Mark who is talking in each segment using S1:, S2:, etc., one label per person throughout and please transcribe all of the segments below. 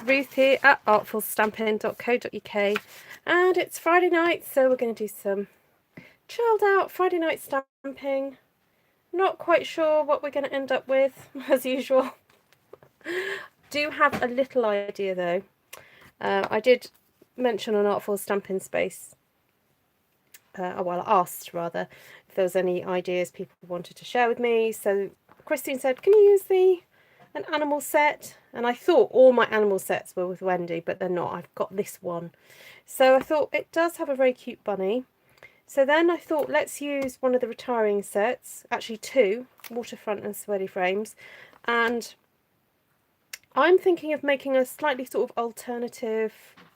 S1: Ruth here at artfulstampin.co.uk, and it's Friday night, so we're going to do some chilled out Friday night stamping. Not quite sure what we're going to end up with, as usual. Do have a little idea though. I did mention on Artful Stampin Space, well, I asked rather, if there was any ideas people wanted to share with me. So Christine said, can you use an animal set? And I thought all my animal sets were with Wendy, but they're not. I've got this one. So I thought it does have a very cute bunny. So then I thought, let's use one of the retiring sets, actually two, waterfront and sweaty frames. And I'm thinking of making a slightly sort of alternative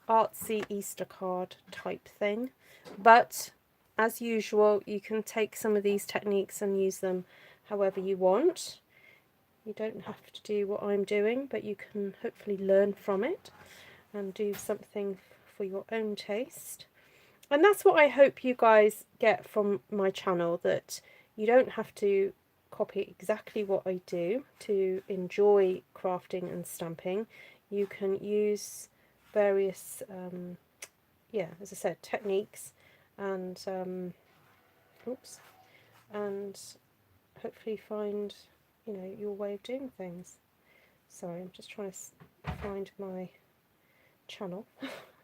S1: artsy Easter card type thing. But as usual, you can take some of these techniques and use them however you want. You don't have to do what I'm doing, but you can hopefully learn from it and do something for your own taste. And that's what I hope you guys get from my channel, that you don't have to copy exactly what I do to enjoy crafting and stamping. You can use various, as I said, techniques and, and hopefully find your way of doing things. Sorry, I'm just trying to find my channel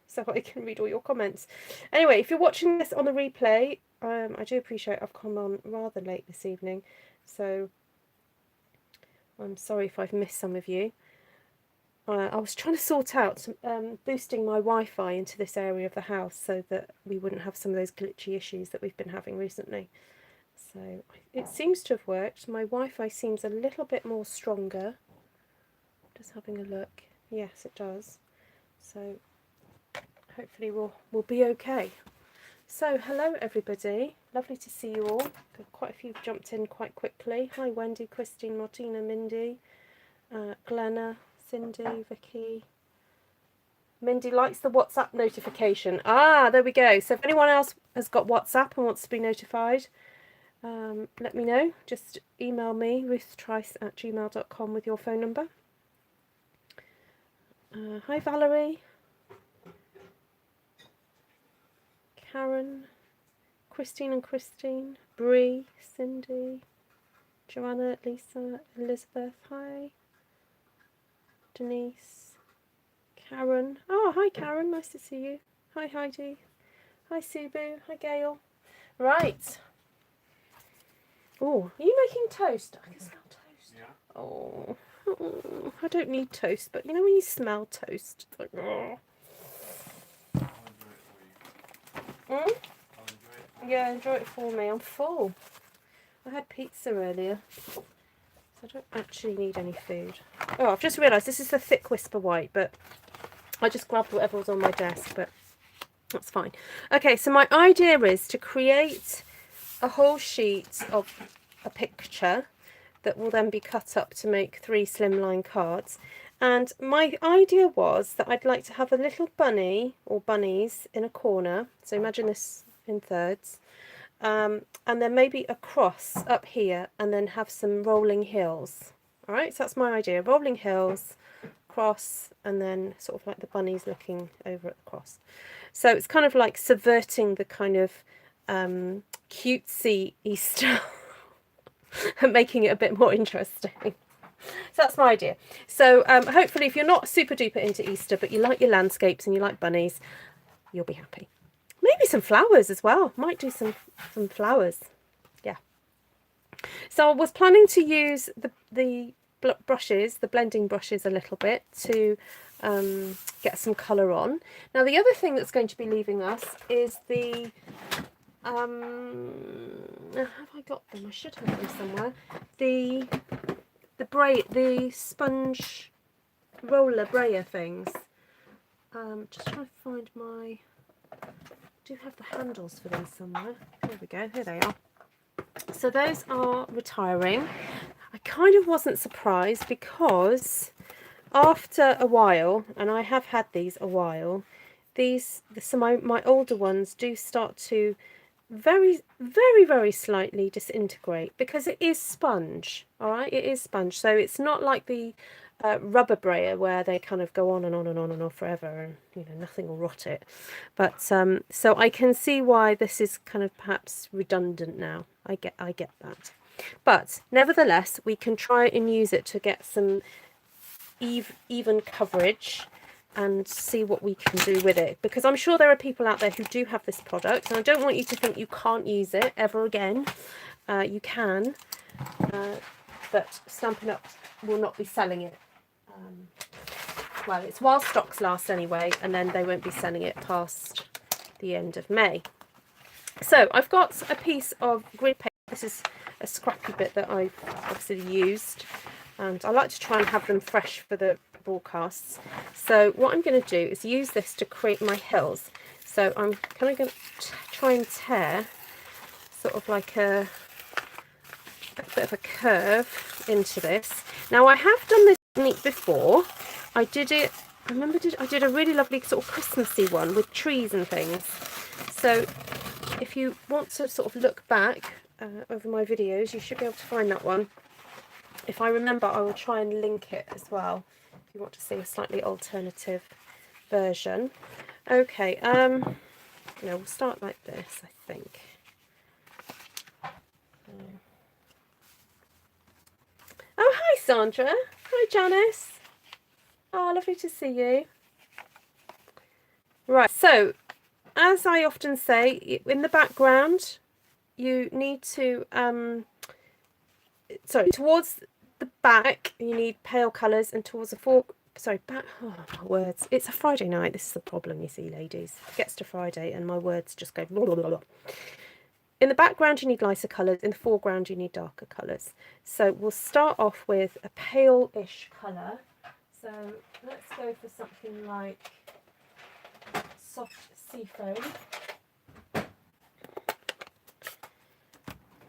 S1: so I can read all your comments. Anyway, if you're watching this on the replay, I do appreciate I've come on rather late this evening, so I'm sorry if I've missed some of you. I was trying to sort out boosting my Wi-Fi into this area of the house so that we wouldn't have some of those glitchy issues that we've been having recently. So it seems to have worked. My Wi-Fi seems a little bit more stronger. Just having a look. Yes, it does. So hopefully we'll be okay. So hello everybody. Lovely to see you all. Quite a few jumped in quite quickly. Hi Wendy, Christine, Martina, Mindy, Glenna, Cindy, Vicky. Mindy likes the WhatsApp notification. Ah, there we go. So if anyone else has got WhatsApp and wants to be notified, let me know. Just email me, ruthtrice@gmail.com, with your phone number. Hi Valerie, Karen, Christine and Christine, Bree, Cindy, Joanna, Lisa, Elizabeth, hi, Denise, Karen. Oh, hi Karen, nice to see you. Hi Heidi, hi Subu, hi Gail. Right. Oh, are you making toast? I can smell toast. Yeah. Oh, I don't need toast, but you know when you smell toast, it's like, oh. Yeah, enjoy it for me. I'm full. I had pizza earlier, so I don't actually need any food. Oh, I've just realised this is the thick Whisper White, but I just grabbed whatever was on my desk, but that's fine. Okay, so my idea is to create a whole sheet of a picture that will then be cut up to make 3 slimline cards. And my idea was that I'd like to have a little bunny or bunnies in a corner. So imagine this in thirds. And then maybe a cross up here, and then have some rolling hills. All right, so that's my idea. Rolling hills, cross, and then sort of like the bunnies looking over at the cross. So it's kind of like subverting the kind of cutesy Easter and making it a bit more interesting. So that's my idea. So hopefully if you're not super duper into Easter, but you like your landscapes and you like bunnies, you'll be happy. Maybe some flowers as well. Might do some flowers. Yeah. So I was planning to use the brushes, the blending brushes a little bit to get some colour on. Now the other thing that's going to be leaving us is the have I got them? I should have them somewhere. The sponge roller brayer things. Just trying to find my. I do have the handles for them somewhere. There we go. Here they are. So those are retiring. I kind of wasn't surprised because after a while, and I have had these a while, my older ones do start to very, very, very slightly disintegrate because it is sponge. All right, it is sponge. So it's not like the rubber brayer where they kind of go on and on and on and on forever, and you know nothing will rot it. But so I can see why this is kind of perhaps redundant now. I get that. But nevertheless, we can try and use it to get some even coverage and see what we can do with it, because I'm sure there are people out there who do have this product, and I don't want you to think you can't use it ever again. You can, but Stampin' Up will not be selling it. Well, it's while stocks last anyway, and then they won't be selling it past the end of May. So I've got a piece of grid paper. This is a scrappy bit that I've obviously used, and I like to try and have them fresh for the broadcasts. So what I'm going to do is use this to create my hills. So I'm kind of going to try and tear sort of like a bit of a curve into this. Now I have done this technique before. I did it, I remember I did a really lovely sort of Christmassy one with trees and things. So if you want to sort of look back over my videos, you should be able to find that one. If I remember, I will try and link it as well if you want to see a slightly alternative version. Okay, no, we'll start like this, I think. Oh, hi Sandra. Hi Janice. Oh, lovely to see you. Right, so as I often say, in the background, you need to, towards the back, you need pale colours, and towards the back, oh, my words. It's a Friday night. This is the problem, you see, ladies. It gets to Friday and my words just go blah, blah, blah, blah. In the background, you need lighter colours. In the foreground, you need darker colours. So we'll start off with a pale-ish colour. So let's go for something like soft seafoam.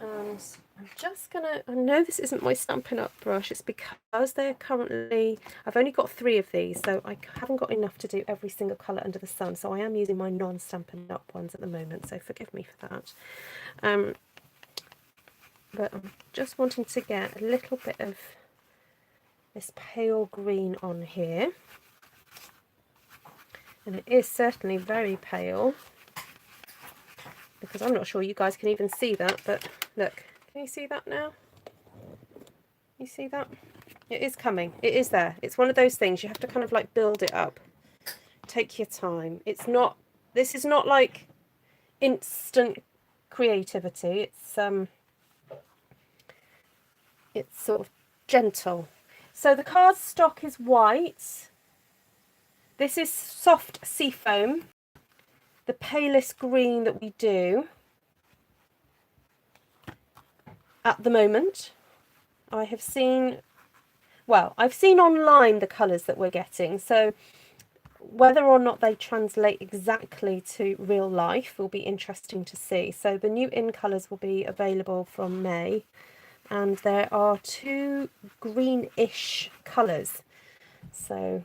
S1: And I'm just gonna, I know this isn't my Stampin' Up brush, it's because they're currently, I've only got 3 of these, so I haven't got enough to do every single colour under the sun, so I am using my non-Stampin' Up ones at the moment, so forgive me for that. But I'm just wanting to get a little bit of this pale green on here, and it is certainly very pale, because I'm not sure you guys can even see that, but look, can you see that now? You see that? It is coming. It is there. It's one of those things you have to kind of like build it up. Take your time. It's not, this is not like instant creativity. It's sort of gentle. So the cardstock is white. This is soft seafoam, the palest green that we do at the moment. I have seen, well, I've seen online the colours that we're getting, so whether or not they translate exactly to real life will be interesting to see. So the new in colours will be available from May, and there are 2 greenish colours. So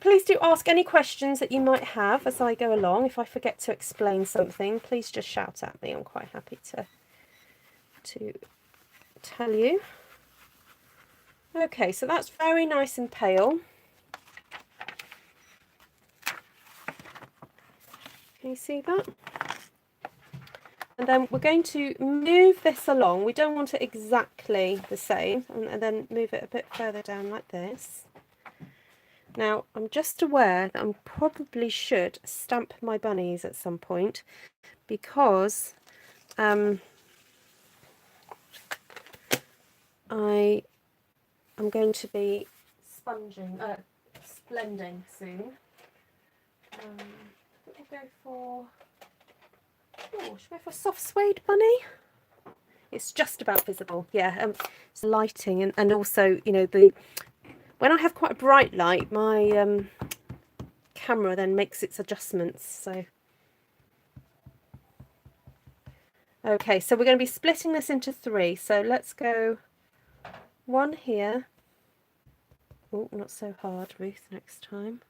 S1: please do ask any questions that you might have as I go along. If I forget to explain something, please just shout at me. I'm quite happy to tell you. Okay, so that's very nice and pale. Can you see that? And then we're going to move this along. We don't want it exactly the same, and then move it a bit further down like this. Now, I'm just aware that I probably should stamp my bunnies at some point, because I am going to be splending soon. We'll go for, should we go for a soft suede bunny? It's just about visible, yeah. It's lighting, and also, you know, when I have quite a bright light, my camera then makes its adjustments. So, okay, so we're going to be splitting this into 3. So let's go 1 here. Oh, not so hard, Ruth, next time.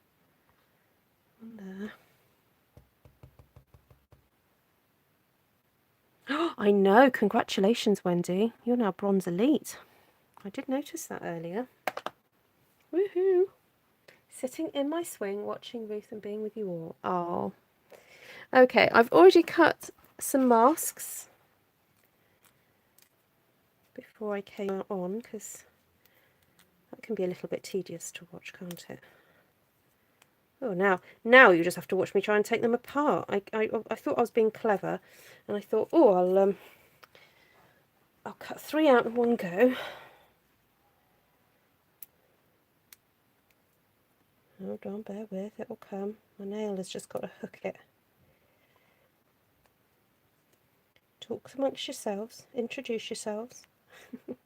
S1: 1 there. Oh, I know. Congratulations, Wendy. You're now Bronze Elite. I did notice that earlier. Woohoo! Sitting in my swing, watching Ruth and being with you all. Oh. Okay, I've already cut some masks before I came on, because that can be a little bit tedious to watch, can't it? Oh, now you just have to watch me try and take them apart. I thought I was being clever, and I thought, oh, I'll cut 3 out in one go. Hold on, bear with, it'll come. My nail has just got to hook it. Talk amongst yourselves, introduce yourselves. Yeah.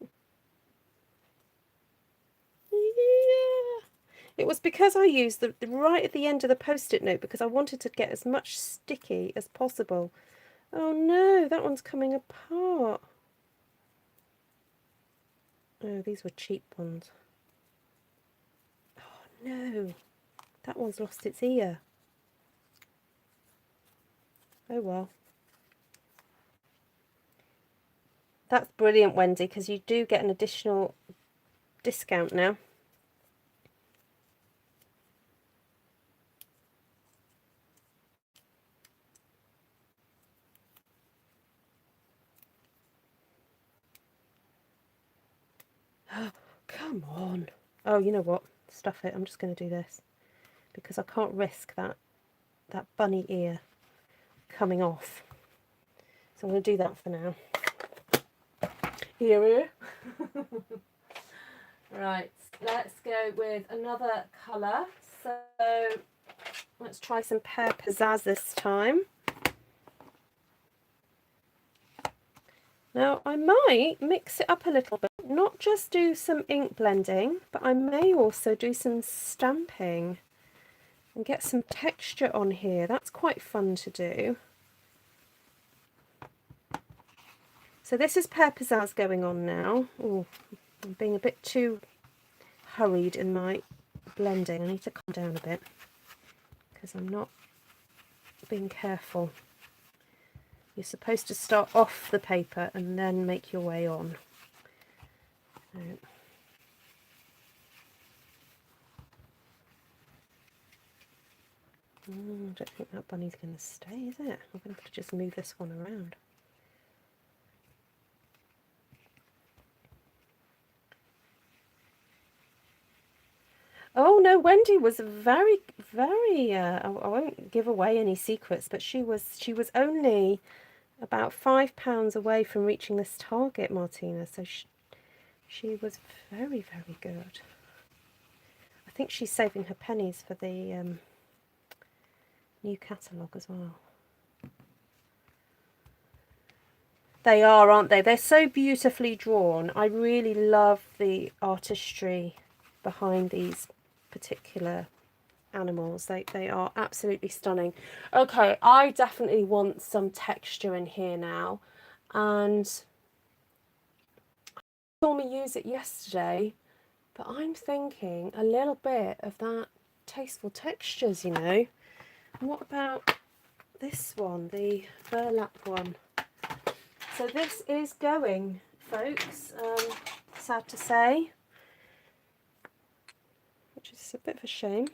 S1: It was because I used the right at the end of the post-it note, because I wanted to get as much sticky as possible. Oh no, that one's coming apart. Oh, these were cheap ones. Oh no, that one's lost its ear. Oh well. That's brilliant, Wendy, because you do get an additional discount now. Come on. Oh, you know what? Stuff it. I'm just going to do this, because I can't risk that bunny ear coming off. So I'm going to do that for now. Here. Right, let's go with another colour. So let's try some Pear Pizzazz this time. Now I might mix it up a little bit, not just do some ink blending, but I may also do some stamping and get some texture on here. That's quite fun to do. So this is Pear Pizzazz going on now. Oh, I'm being a bit too hurried in my blending. I need to calm down a bit, because I'm not being careful. You're supposed to start off the paper and then make your way on. So, I don't think that bunny's going to stay, is it? I'm going to have to just move this one around. Oh no, Wendy was very, very. I won't give away any secrets, but she was only about £5 away from reaching this target, Martina. So she was very, very good. I think she's saving her pennies for the new catalogue as well. They are, aren't they? They're so beautifully drawn. I really love the artistry behind these particular animals. They are absolutely stunning. Okay, I definitely want some texture in here now, and you saw me use it yesterday, but I'm thinking a little bit of that tasteful textures, you know. And what about this one, the burlap one? So this is going, folks, sad to say, which is a bit of a shame.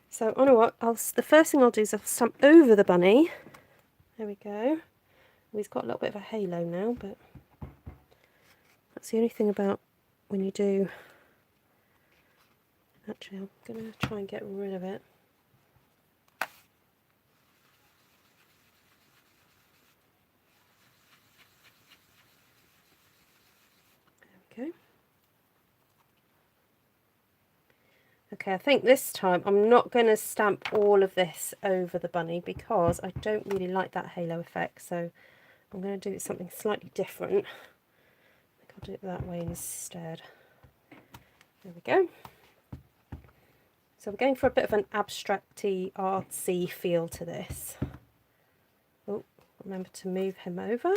S1: So, I know what, the first thing I'll do is I'll stamp over the bunny. There we go. He's got a little bit of a halo now, but that's the only thing about when you do. Actually, I'm going to try and get rid of it. There we go. Okay, I think this time I'm not going to stamp all of this over the bunny, because I don't really like that halo effect, so I'm going to do something slightly different. I think I'll do it that way instead. There we go. So I'm going for a bit of an abstracty, artsy feel to this. Oh, remember to move him over.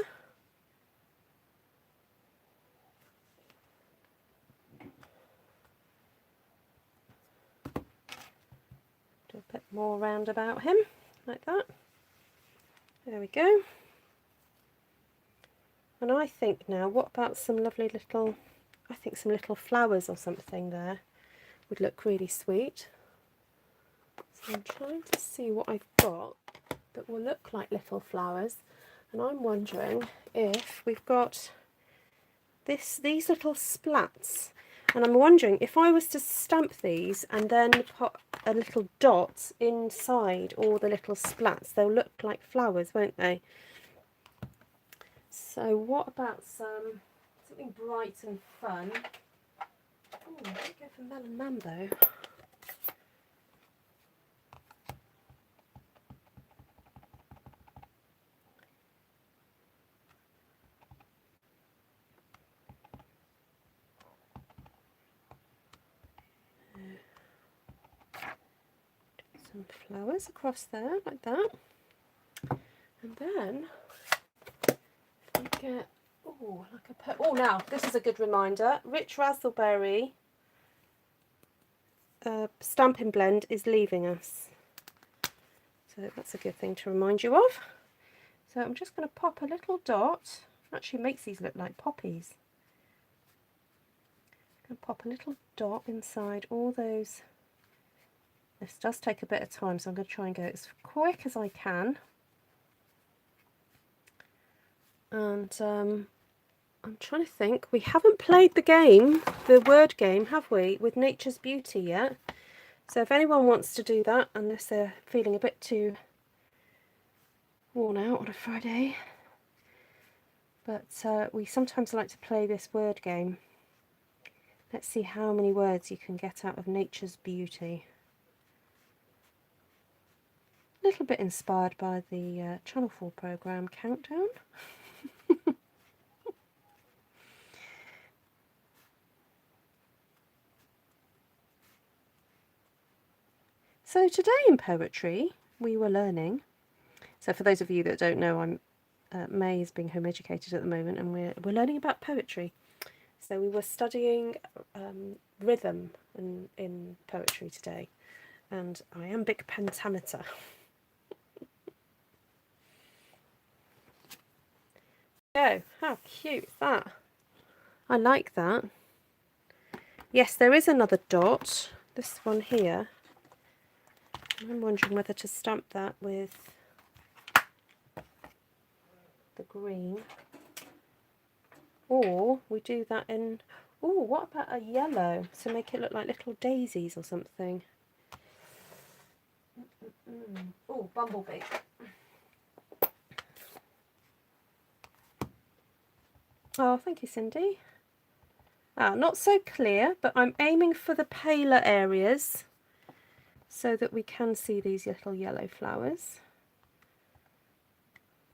S1: Do a bit more round about him. like that. There we go. And I think now, what about some lovely little, I think some little flowers or something there would look really sweet. So I'm trying to see what I've got that will look like little flowers, and I'm wondering if we've got these little splats, and I'm wondering if I was to stamp these and then put a little dot inside all the little splats, they'll look like flowers, won't they? So what about something bright and fun? Oh, let's go for Melon Mambo. Some flowers across there like that, and then if we get now this is a good reminder. Rich Raspberry Stampin' Blend is leaving us, so that's a good thing to remind you of. So I'm just going to pop a little dot. Actually makes these look like poppies. I'm going to pop a little dot inside all those. This does take a bit of time, so I'm going to try and go as quick as I can. And I'm trying to think, we haven't played the game, the word game, have we, with Nature's Beauty yet? So if anyone wants to do that, unless they're feeling a bit too worn out on a Friday, but we sometimes like to play this word game. Let's see how many words you can get out of Nature's Beauty. A little bit inspired by the Channel 4 programme Countdown. So today in poetry we were learning, so for those of you that don't know, May is being home educated at the moment, and we're learning about poetry. So we were studying rhythm in poetry today, and iambic pentameter. Oh, how cute is that? I like that. Yes, there is another dot, this one here. I'm wondering whether to stamp that with the green, or we do that in, oh, what about a yellow to make it look like little daisies or something? Oh, bumblebee. Oh, thank you, Cindy. Not so clear, but I'm aiming for the paler areas so that we can see these little yellow flowers.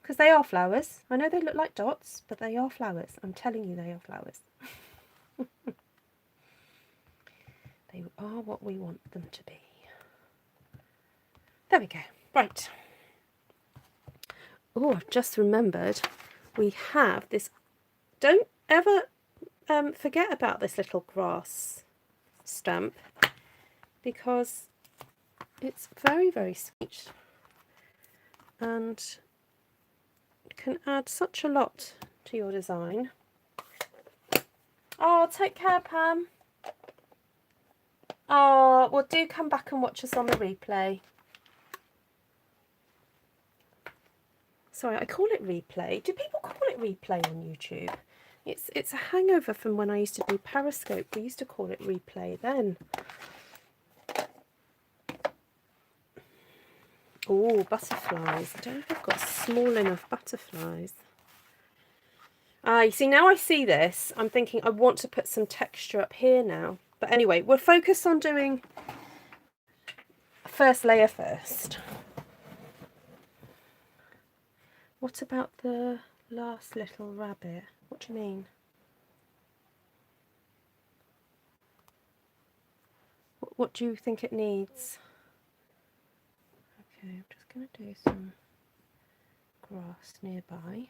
S1: Because they are flowers. I know they look like dots, but they are flowers. I'm telling you, they are flowers. They are what we want them to be. There we go. Right. Oh, I've just remembered we have this. Don't ever forget about this little grass stamp, because it's very, very sweet and can add such a lot to your design. Oh, take care, Pam. Oh, well, do come back and watch us on the replay. Sorry, I call it replay. Do people call it replay on YouTube? It's a hangover from when I used to do Periscope. We used to call it replay then. Oh, butterflies. I don't know if I've got small enough butterflies. You see, now I see this, I'm thinking I want to put some texture up here now. But anyway, we'll focus on doing first layer first. What about the last little rabbit? What do you mean? What do you think it needs? Okay, I'm just going to do some grass nearby.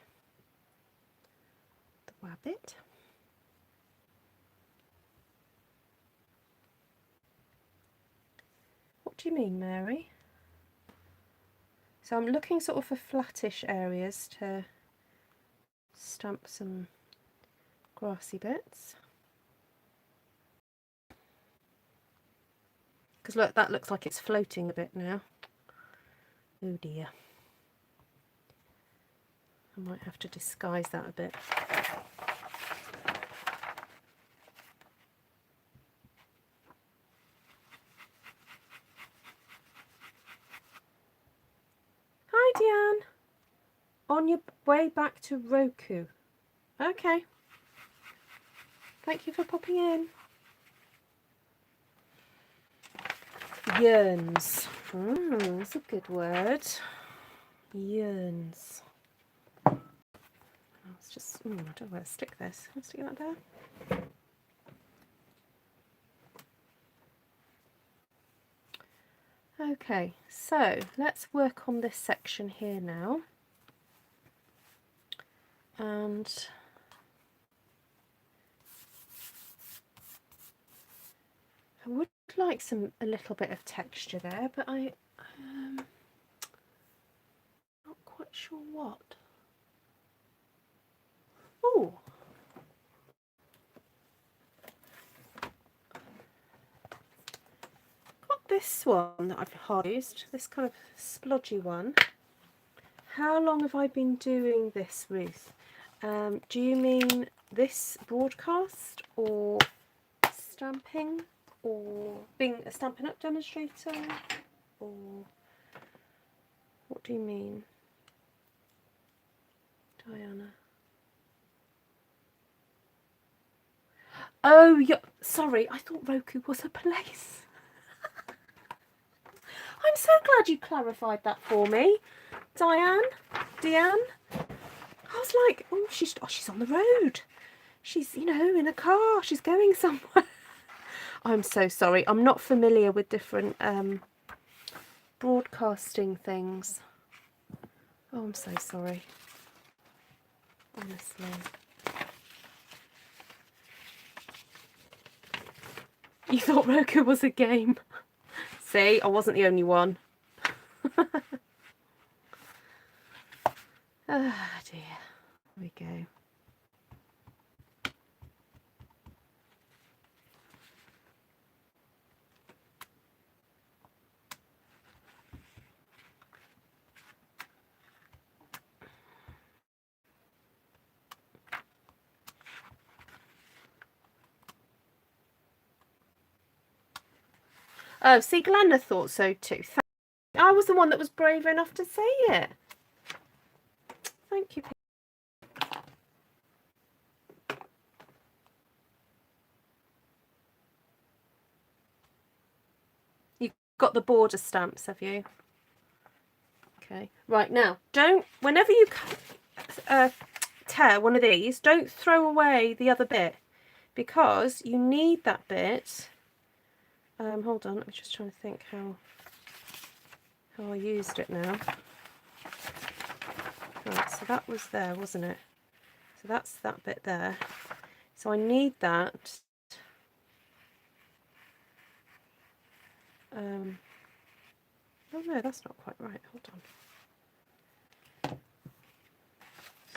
S1: The rabbit. What do you mean, Mary? So I'm looking sort of for flattish areas to stamp some grassy bits. Because look, that looks like it's floating a bit now. Oh dear. I might have to disguise that a bit. Hi Deanne. On your way back to Roku. Okay. Thank you for popping in. Yearns. That's a good word. Yearns. Let's just, I don't know where to stick this. I'll stick that there. Okay, so let's work on this section here now. And I would like a little bit of texture there, but I'm not quite sure what. Oh, got this one that I've hard used, this kind of splodgy one. How long have I been doing this, Ruth? Do you mean this broadcast or stamping or being a Stampin' Up demonstrator, or what do you mean, Diana? Oh, yeah, sorry, I thought Roku was a place. I'm so glad you clarified that for me, Deanne. I was like, oh, she's on the road. She's, you know, in a car. She's going somewhere. I'm so sorry. I'm not familiar with different broadcasting things. Oh, I'm so sorry. Honestly. You thought Roku was a game. See, I wasn't the only one. Ah, dear. Here we go. Oh, see, Glenda thought so too. I was the one that was brave enough to say it. Thank you. You've got the border stamps, have you? Okay. Right, now, whenever you tear one of these, don't throw away the other bit, because you need that bit. Hold on, I'm just trying to think how I used it now. Right, so that was there, wasn't it? So that's that bit there. So I need that. Oh no, that's not quite right. Hold on.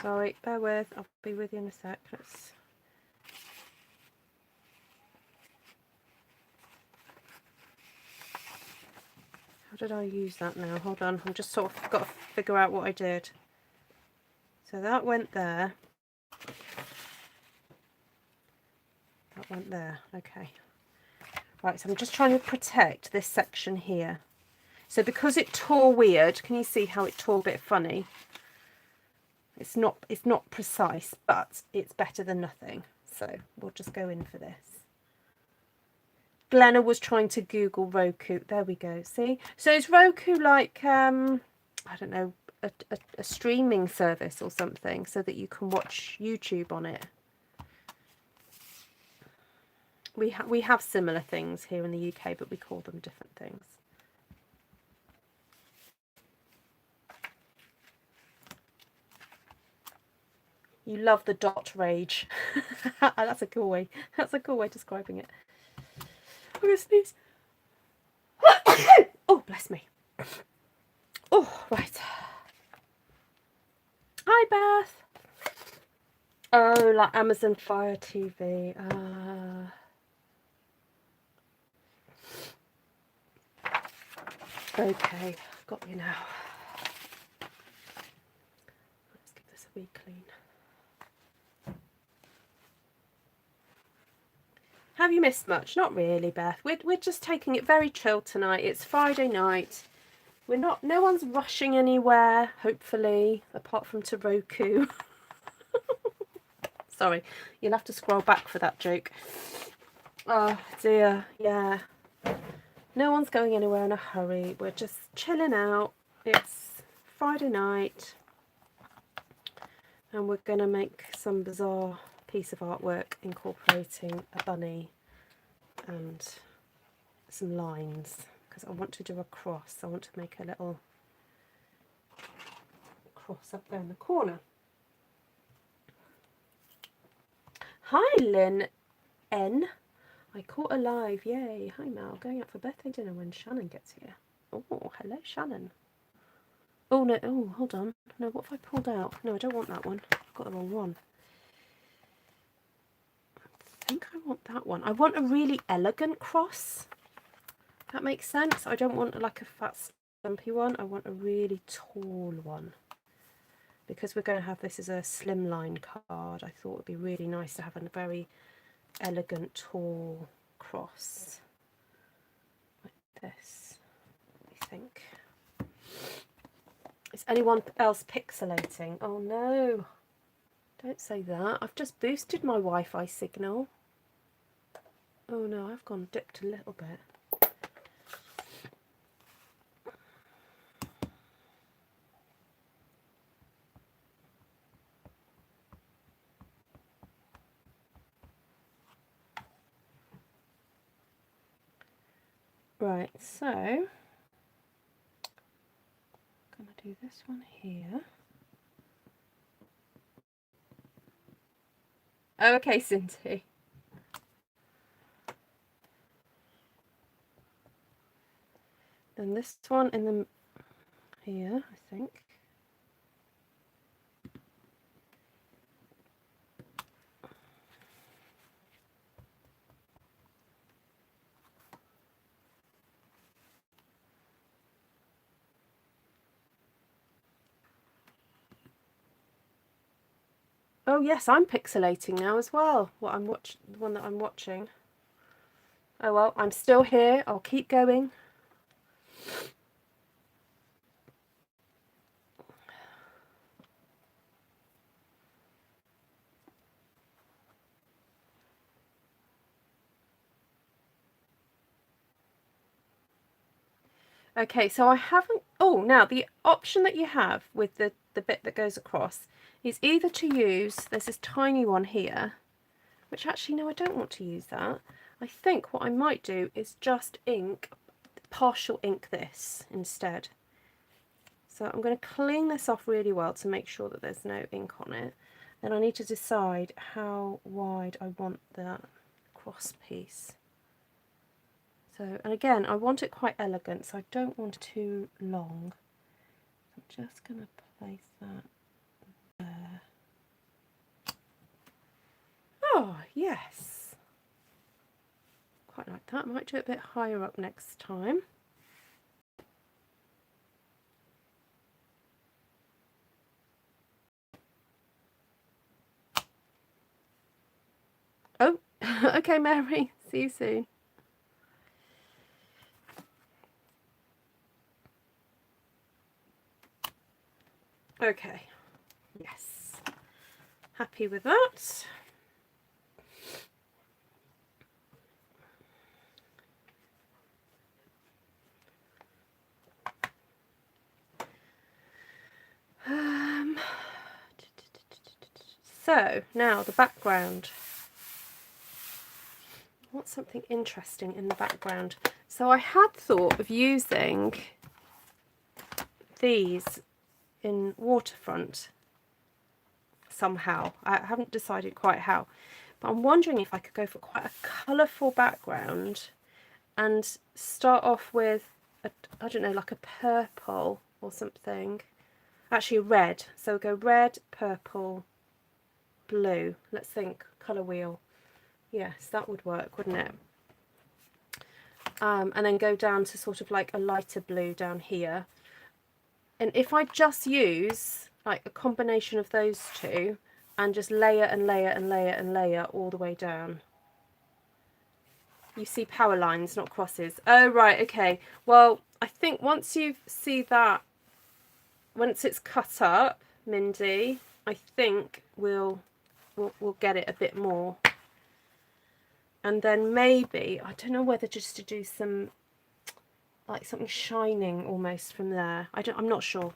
S1: Sorry, bear with. I'll be with you in a sec. How did I use that now? Hold on, I'm just sort of got to figure out what I did. So that went there. That went there. Okay. Right, so I'm just trying to protect this section here. So because it tore weird, can you see how it tore a bit funny? It's not precise, but it's better than nothing. So we'll just go in for this. Glenna was trying to Google Roku. There we go. See? So is Roku like, I don't know, a streaming service or something, so that you can watch YouTube on it? We have similar things here in the UK, but we call them different things. You love the dot rage. That's a cool way. That's a cool way of describing it. I'm gonna sneeze. Oh, bless me. Oh, right. Beth. Oh, like Amazon Fire TV. Okay, got you now. Let's give this a wee clean. Have you missed much? Not really, Beth. We're just taking it very chill tonight. It's Friday night. We're not. No one's rushing anywhere. Hopefully, apart from to Roku. Sorry, you'll have to scroll back for that joke. Oh dear, yeah. No one's going anywhere in a hurry. We're just chilling out. It's Friday night, and we're going to make some bizarre piece of artwork incorporating a bunny and some lines, because I want to do a cross. I want to make a little cross up there in the corner. Hi, Lynn N. I caught a live. Yay. Hi, Mel. Going out for birthday dinner when Shannon gets here. Oh, hello, Shannon. Oh, no. Oh, hold on. No, what have I pulled out? No, I don't want that one. I've got the wrong one. I think I want that one. I want a really elegant cross. That makes sense. I don't want like a fat stumpy one. I want a really tall one. Because we're going to have this as a slimline card, I thought it would be really nice to have a very elegant, tall cross. Like this, I think. Is anyone else pixelating? Oh no. Don't say that. I've just boosted my Wi-Fi signal. Oh no, I've gone dipped a little bit. Right, so I'm going to do this one here. Oh, okay, Cindy. Then this one in the here, I think. Oh yes, I'm pixelating now as well. The one that I'm watching. Oh well, I'm still here. I'll keep going. Okay, so I haven't... Oh, now the option that you have with the bit that goes across is either to use... There's this tiny one here, which actually, no, I don't want to use that. I think what I might do is just partial ink this instead. So I'm going to clean this off really well to make sure that there's no ink on it. Then I need to decide how wide I want that cross piece. So, and again, I want it quite elegant, so I don't want it too long. I'm just going to place that there. Oh, yes. Quite like that. I might do it a bit higher up next time. Oh, okay, Mary. See you soon. Okay, yes, happy with that. So now the background. I want something interesting in the background. So I had thought of using these in waterfront somehow. I haven't decided quite how, but I'm wondering if I could go for quite a colourful background and start off with a, I don't know, like a purple or something, Actually red. So we'll go red, purple, blue. Let's think, colour wheel. Yes, that would work, wouldn't it? And then go down to sort of like a lighter blue down here. And if I just use like a combination of those two and just layer and layer and layer and layer all the way down. You see power lines, not crosses. Oh, right, okay. Well, I think once you see that, once it's cut up, Mindy, I think we'll get it a bit more. And then maybe, I don't know whether just to do some, like something shining almost from there. I'm not sure.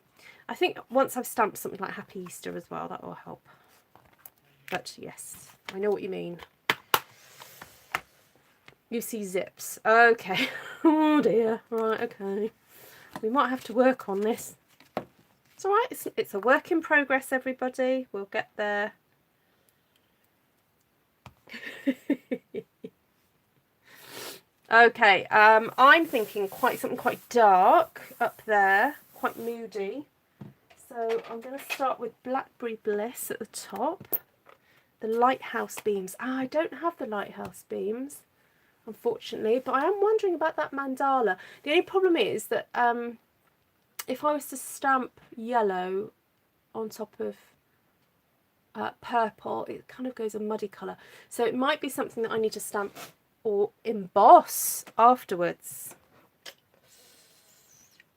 S1: I think once I've stamped something like Happy Easter as well, that will help. But yes, I know what you mean. You see zips. Okay. Oh dear. Right, okay. We might have to work on this. It's all right. It's a work in progress, everybody. We'll get there. Okay. I'm thinking something quite dark up there, quite moody. So I'm going to start with Blackberry Bliss at the top. The lighthouse beams. I don't have the lighthouse beams, unfortunately, but I am wondering about that mandala. The only problem is that if I was to stamp yellow on top of purple, it kind of goes a muddy colour. So it might be something that I need to stamp or emboss afterwards.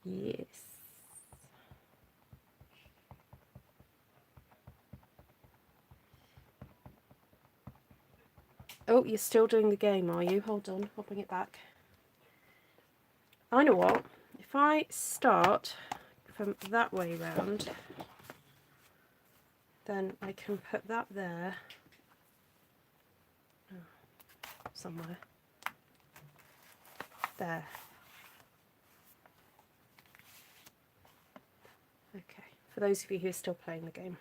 S1: Yes. Oh, you're still doing the game, are you? Hold on, I'll bring it back. I know what. If I start from that way round, then I can put that there. Somewhere. There. Okay, for those of you who are still playing the game.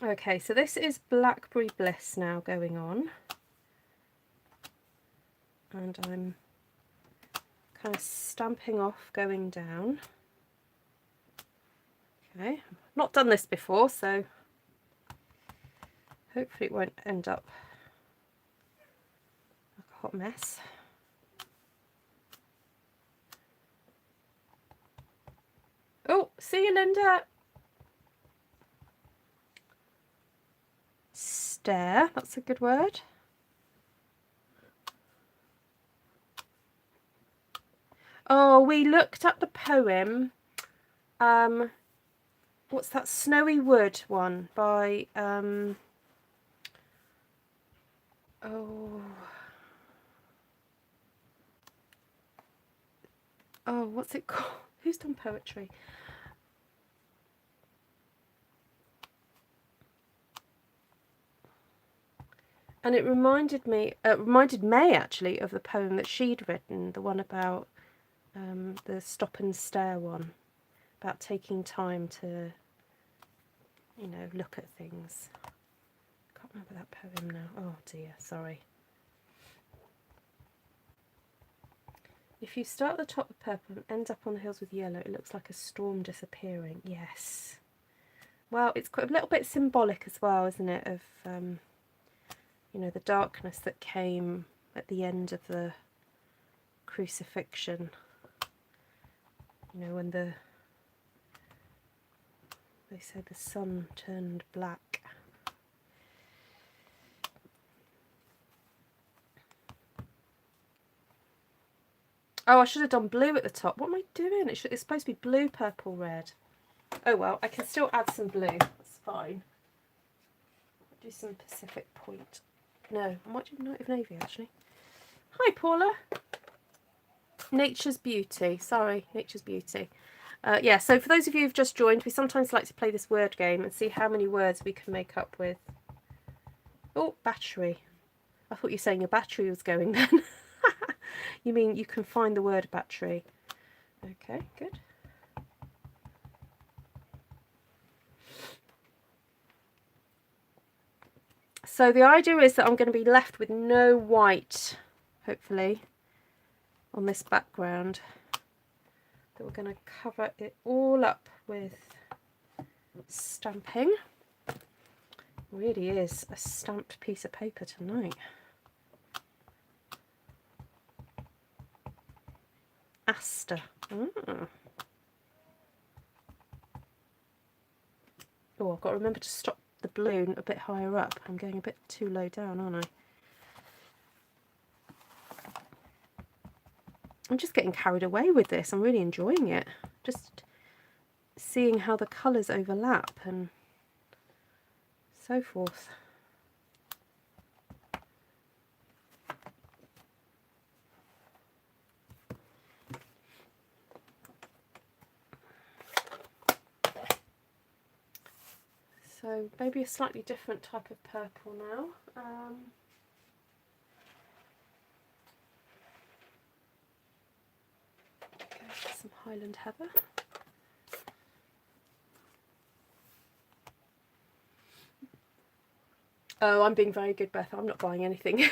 S1: Okay, so this is Blackberry Bliss now going on. And I'm kind of stamping off, going down. Okay, I've not done this before, so hopefully it won't end up like a hot mess. Oh, see you, Linda. Stare, that's a good word. Oh, we looked at the poem. What's that? Snowy Wood one by what's it called? Who's done poetry? And it reminded me actually of the poem that she'd written, the one about the stop and stare one, about taking time to, you know, look at things. I can't remember that poem now. Oh dear, sorry. If you start at the top with purple and end up on the hills with yellow, it looks like a storm disappearing. Yes. Well, it's quite a little bit symbolic as well, isn't it, of you know, the darkness that came at the end of the crucifixion. You know, when they said the sun turned black. Oh, I should have done blue at the top. What am I doing? It's supposed to be blue, purple, red. Oh well, I can still add some blue. That's fine. I'll do some Pacific Point. No, I might do Night of Navy actually. Hi, Paula. Nature's Beauty. Sorry, Nature's Beauty. Yeah, so for those of you who've just joined, we sometimes like to play this word game and see how many words we can make up with. Oh, battery. I thought you were saying your battery was going then. You mean you can find the word battery. Okay, good. So the idea is that I'm going to be left with no white, hopefully, on this background. That we're going to cover it all up with stamping. It really is a stamped piece of paper tonight. Aster. Oh, I've got to remember to stop the balloon a bit higher up. I'm going a bit too low down, aren't I? I'm just getting carried away with this. I'm really enjoying it. Just seeing how the colours overlap and so forth. So maybe a slightly different type of purple now. Some Highland Heather. Oh, I'm being very good, Beth. I'm not buying anything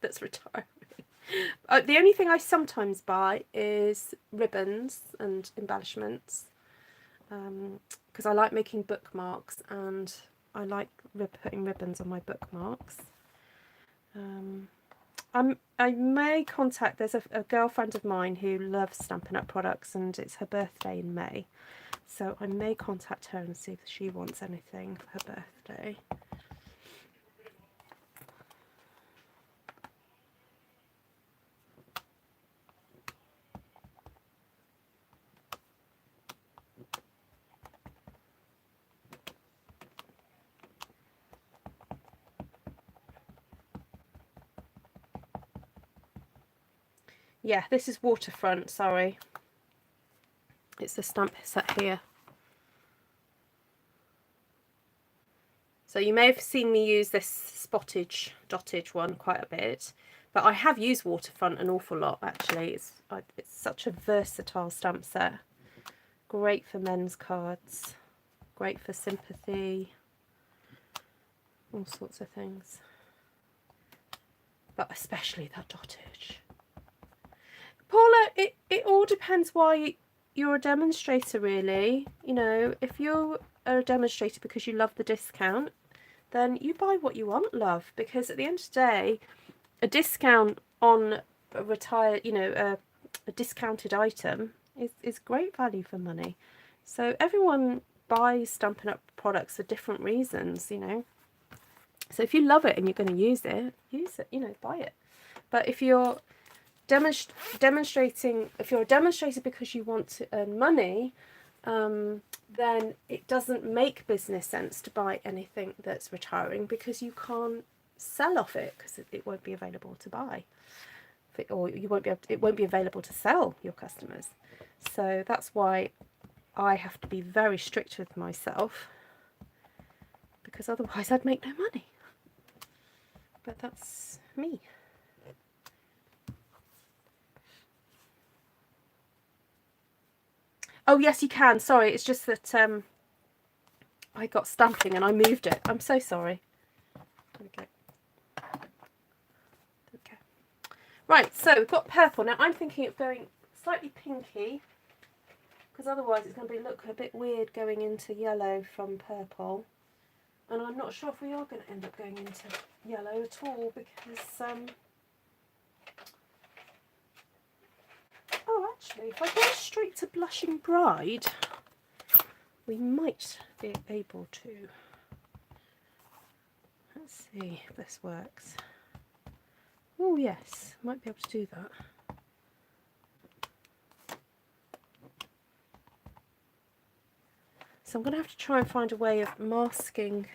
S1: that's retiring. The only thing I sometimes buy is ribbons and embellishments, because I like making bookmarks and I like putting ribbons on my bookmarks. I may contact, there's a girlfriend of mine who loves Stampin' Up! Products, and it's her birthday in May, so I may contact her and see if she wants anything for her birthday. Yeah, this is Waterfront, sorry. It's the stamp set here. So you may have seen me use this dottage one quite a bit, but I have used Waterfront an awful lot actually. It's such a versatile stamp set. Great for men's cards, great for sympathy, all sorts of things. But especially that dottage. Paula, it all depends why you're a demonstrator, really. You know, if you are a demonstrator because you love the discount, then you buy what you want, love. Because at the end of the day, a discount on a a discounted item is great value for money. So everyone buys Stampin' Up! Products for different reasons, you know. So if you love it and you're going to use it, you know, buy it. But if you're demonstrating, if you're a demonstrator because you want to earn money, then it doesn't make business sense to buy anything that's retiring, because you can't sell off it because it won't be available to buy, or it won't be available to sell your customers. So that's why I have to be very strict with myself, because otherwise I'd make no money. But that's me. Oh yes, you can. Sorry, it's just that I got stamping and I moved it. I'm so sorry. There we go. Okay. Right, so we've got purple. Now I'm thinking of going slightly pinky, because otherwise it's going to look a bit weird going into yellow from purple. And I'm not sure if we are going to end up going into yellow at all, because oh, actually, if I go straight to Blushing Bride, we might be able to. Let's see if this works. Oh yes, might be able to do that. So I'm going to have to try and find a way of masking .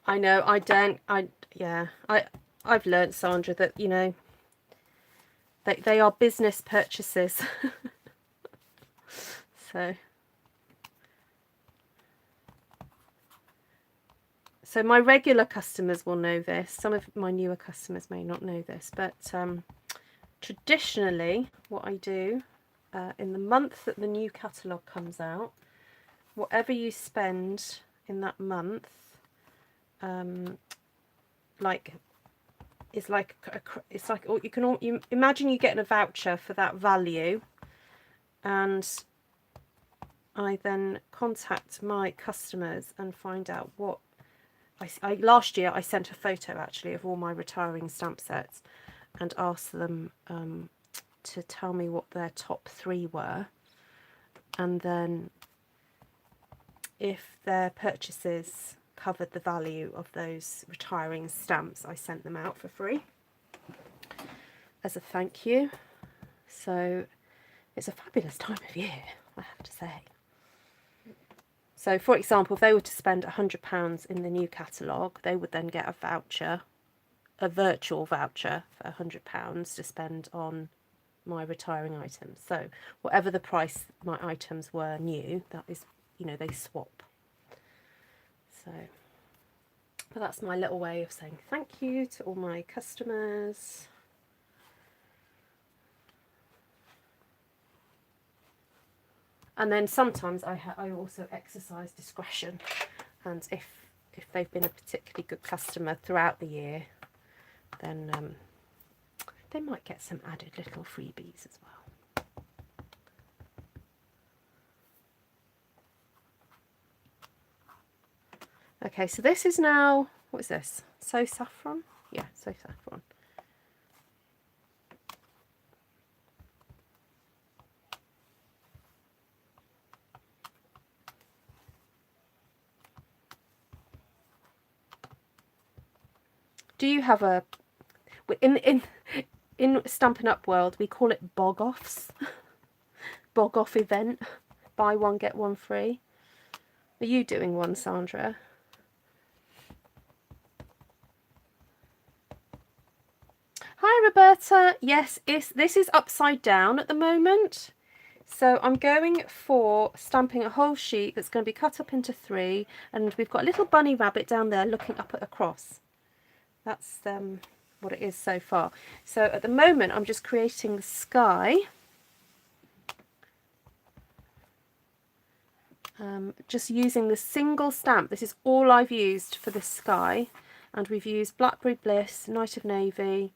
S1: I know, I've learnt, Sandra, that, you know, they are business purchases. So my regular customers will know this. Some of my newer customers may not know this, but traditionally what I do in the month that the new catalogue comes out, whatever you spend in that month, it's like you imagine you getting a voucher for that value, and I then contact my customers and find out what last year I sent a photo actually of all my retiring stamp sets and asked them to tell me what their top 3 were, and then if their purchases covered the value of those retiring stamps, I sent them out for free as a thank you. So it's a fabulous time of year, I have to say. So for example, if they were to spend £100 in the new catalogue, they would then get a voucher, a virtual voucher for £100 to spend on my retiring items. So whatever the price my items were new, that is, you know, they swap. So, but that's my little way of saying thank you to all my customers. And then sometimes I also exercise discretion, and if they've been a particularly good customer throughout the year, then they might get some added little freebies as well. Okay, so this is now, what is this? So Saffron? Yeah, So Saffron. Do you have a, in Stampin' Up world, we call it bog offs. Bog off event. Buy one, get one free. Are you doing one, Sandra? Hi, Roberta. Yes, this is upside down at the moment. So I'm going for stamping a whole sheet that's going to be cut up into 3, and we've got a little bunny rabbit down there looking up at a cross. That's what it is so far. So at the moment I'm just creating the sky. Just using the single stamp. This is all I've used for this sky, and we've used Blackberry Bliss, Night of Navy,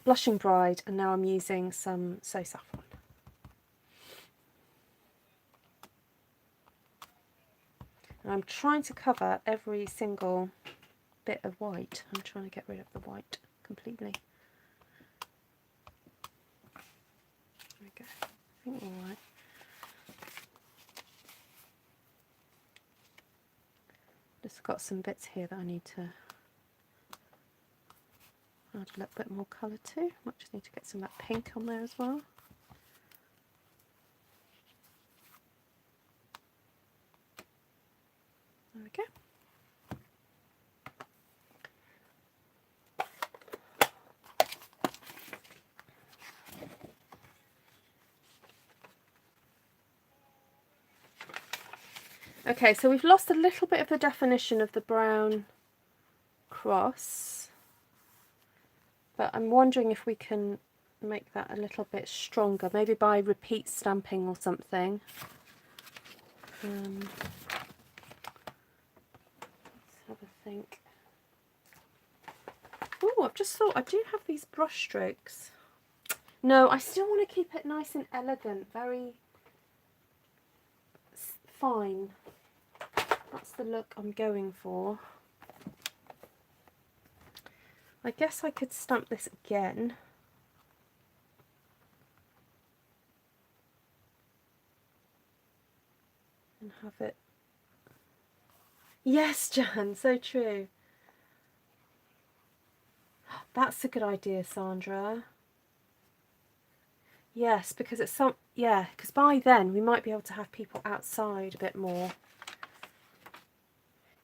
S1: Blushing Bride, and now I'm using some So Saffron. And I'm trying to cover every single bit of white. I'm trying to get rid of the white completely. There we go. I think we're all right. Just got some bits here that I need to add a little bit more colour to. Might just need to get some of that pink on there as well. There we go. Okay, so we've lost a little bit of the definition of the brown cross, but I'm wondering if we can make that a little bit stronger, maybe by repeat stamping or something. Let's have a think. Oh, I've just thought I do have these brush strokes. No, I still want to keep it nice and elegant, very fine. That's the look I'm going for. I guess I could stamp this again. And have it. Yes, Jan, so true. That's a good idea, Sandra. Yes, because it's because by then we might be able to have people outside a bit more.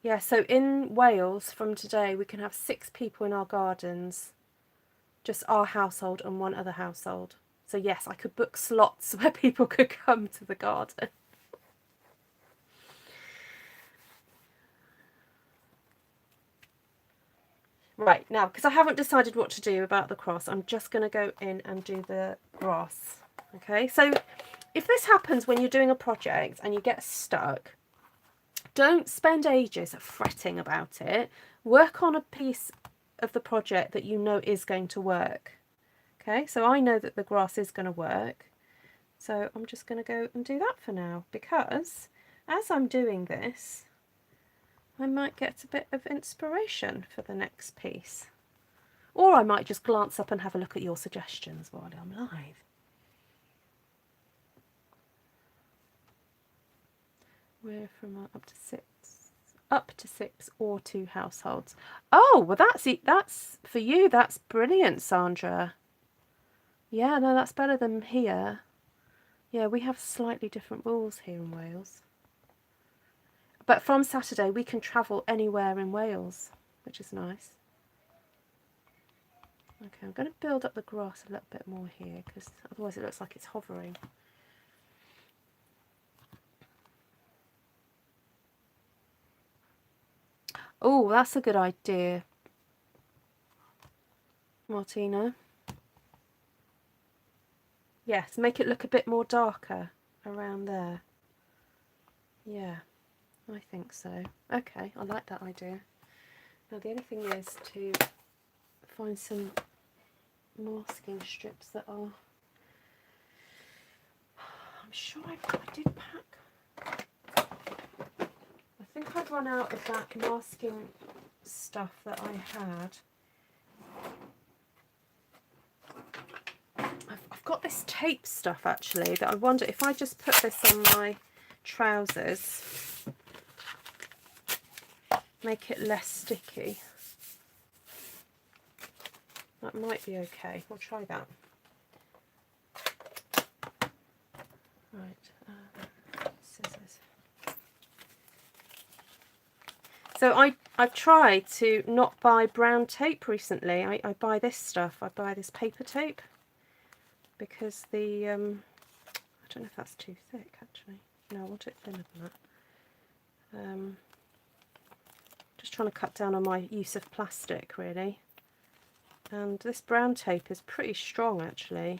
S1: Yeah, so in Wales from today we can have 6 people in our gardens, just our household and one other household. So yes, I could book slots where people could come to the garden. Right, now, because I haven't decided what to do about the cross, I'm just going to go in and do the grass. Okay, so if this happens when you're doing a project and you get stuck, don't spend ages fretting about it. Work on a piece of the project that you know is going to work. Okay, so I know that the grass is going to work. So I'm just going to go and do that for now, because as I'm doing this, I might get a bit of inspiration for the next piece. Or I might just glance up and have a look at your suggestions while I'm live. We're from up to six or 2 households. Oh, well that's for you. That's brilliant, Sandra. Yeah, no, that's better than here. Yeah, we have slightly different rules here in Wales. But from Saturday we can travel anywhere in Wales, which is nice. Okay, I'm going to build up the grass a little bit more here, because otherwise it looks like it's hovering. Oh, that's a good idea, Martina. Yes, make it look a bit more darker around there. Yeah, I think so. Okay, I like that idea. Now the only thing is to find some masking strips that are... I'm sure I did pack. I think I'd run out of that masking stuff that I had. I've got this tape stuff actually that I wonder if I just put this on my trousers, make it less sticky. That might be okay. We'll try that. Right, scissors. So I've tried to not buy brown tape recently. I buy this stuff. I buy this paper tape because the I don't know if that's too thick actually. No, I want it thinner than that. Just trying to cut down on my use of plastic really. And this brown tape is pretty strong actually.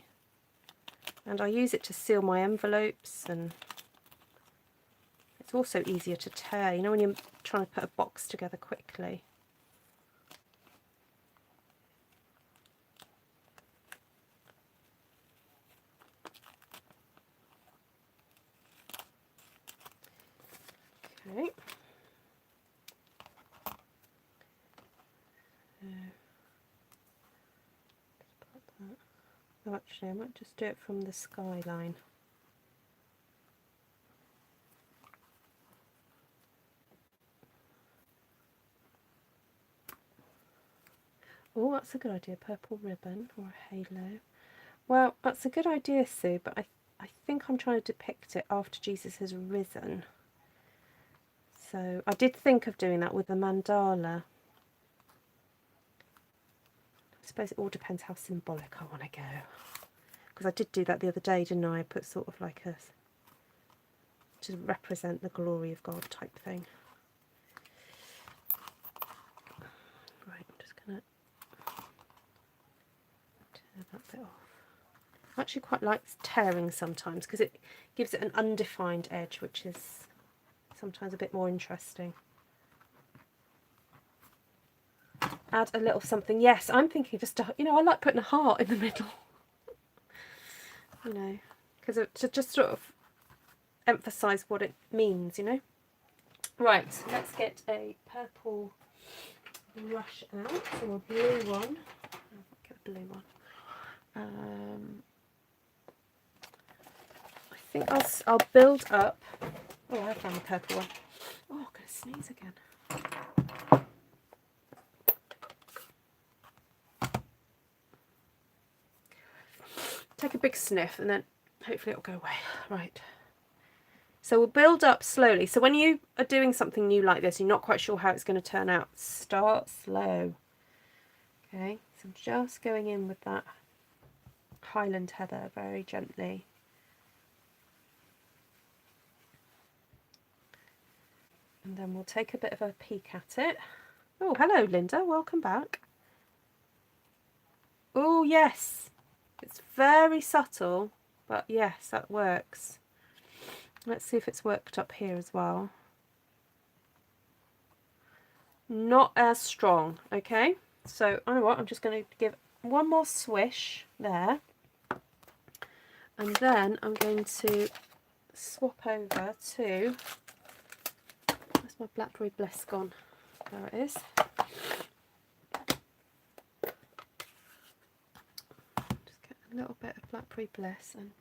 S1: And I use it to seal my envelopes, and it's also easier to tear, you know, when you're trying to put a box together quickly. Okay. Oh, actually, I might just do it from the skyline. Oh, that's a good idea, purple ribbon or a halo. Well, that's a good idea, Sue, but I think I'm trying to depict it after Jesus has risen. So I did think of doing that with the mandala. I suppose it all depends how symbolic I want to go. Because I did do that the other day, didn't I? I put sort of like a, to represent the glory of God type thing. Right, I'm just going to tear that bit off. I actually quite like tearing sometimes because it gives it an undefined edge, which is sometimes a bit more interesting. Add a little something. Yes, I'm thinking just, you know, I like putting a heart in the middle. You know, because to just sort of emphasise what it means, you know. Right, let's get a purple brush out, or a blue one. I'll get a blue one. I think I'll build up. Oh, I found the purple one. Oh, I'm going to sneeze again. Take a big sniff and then hopefully it'll go away. Right. So we'll build up slowly. So when you are doing something new like this, you're not quite sure how it's going to turn out, start slow. Okay, so I'm just going in with that Highland heather very gently. And then we'll take a bit of a peek at it. Oh, hello Linda, welcome back. Oh, yes. It's very subtle, but yes, that works. Let's see if it's worked up here as well. Not as strong, okay? So, I know what, I'm just going to give one more swish there. And then I'm going to swap over to... Where's my Blackberry Bliss gone? There it is. Just get a little bit of Blackberry Bliss and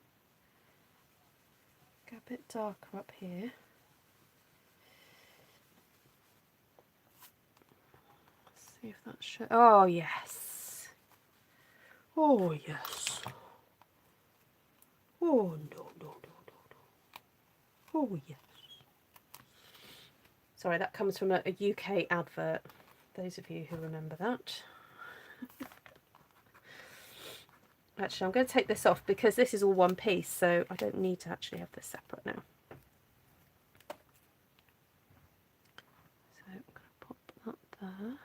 S1: get a bit darker up here. Let's see if that shows. Oh, yes. Oh, yes. Oh, no, no, no, no, no. Oh, yes. Sorry, that comes from a UK advert. Those of you who remember that. Actually, I'm going to take this off because this is all one piece, so I don't need to actually have this separate now. So I'm going to pop that there.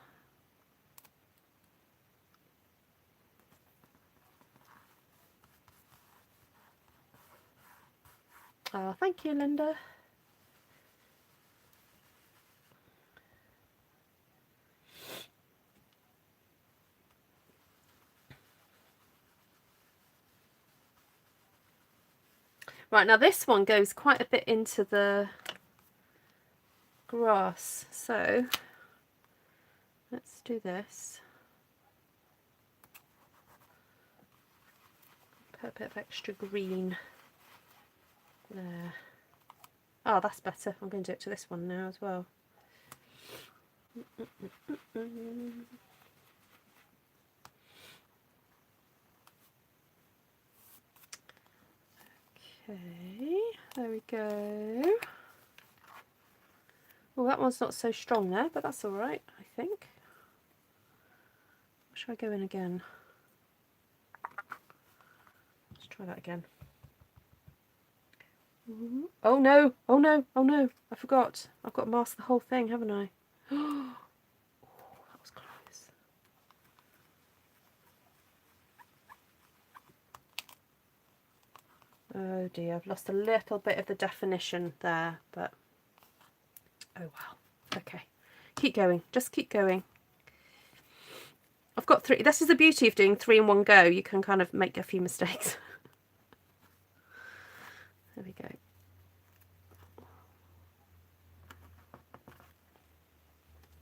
S1: Oh, thank you, Linda. Right, now this one goes quite a bit into the grass, so let's do this. Put a bit of extra green there. Oh, that's better. I'm going to do it to this one now as well. Okay, there we go. Well, that one's not so strong there, but that's all right, I think. Shall I go in again? Let's try that again. Oh no, oh no, oh no, I forgot. I've got to mask the whole thing, haven't I? Oh, that was close. Oh dear, I've lost a little bit of the definition there, but oh well. Okay, keep going, just keep going. I've got three. This is the beauty of doing three in one go. You can kind of make a few mistakes. There we go.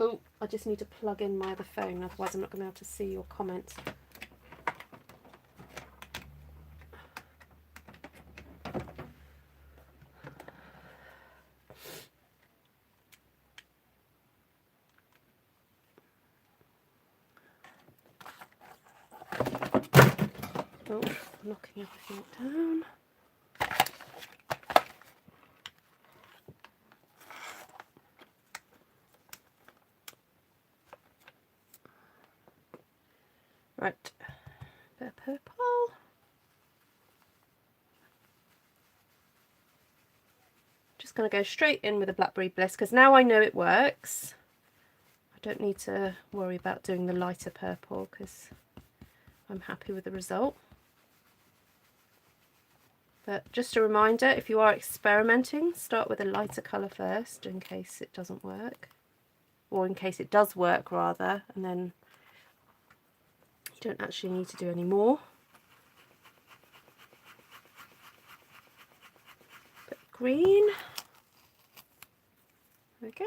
S1: Oh, I just need to plug in my other phone, otherwise I'm not going to be able to see your comments. Oh, knocking everything down. Right, bit of purple. Just going to go straight in with a Blackberry Bliss because now I know it works. I don't need to worry about doing the lighter purple because I'm happy with the result. But just a reminder, if you are experimenting, start with a lighter colour first in case it doesn't work. Or in case it does work rather, and then you don't actually need to do any more. Bit of green. There we go.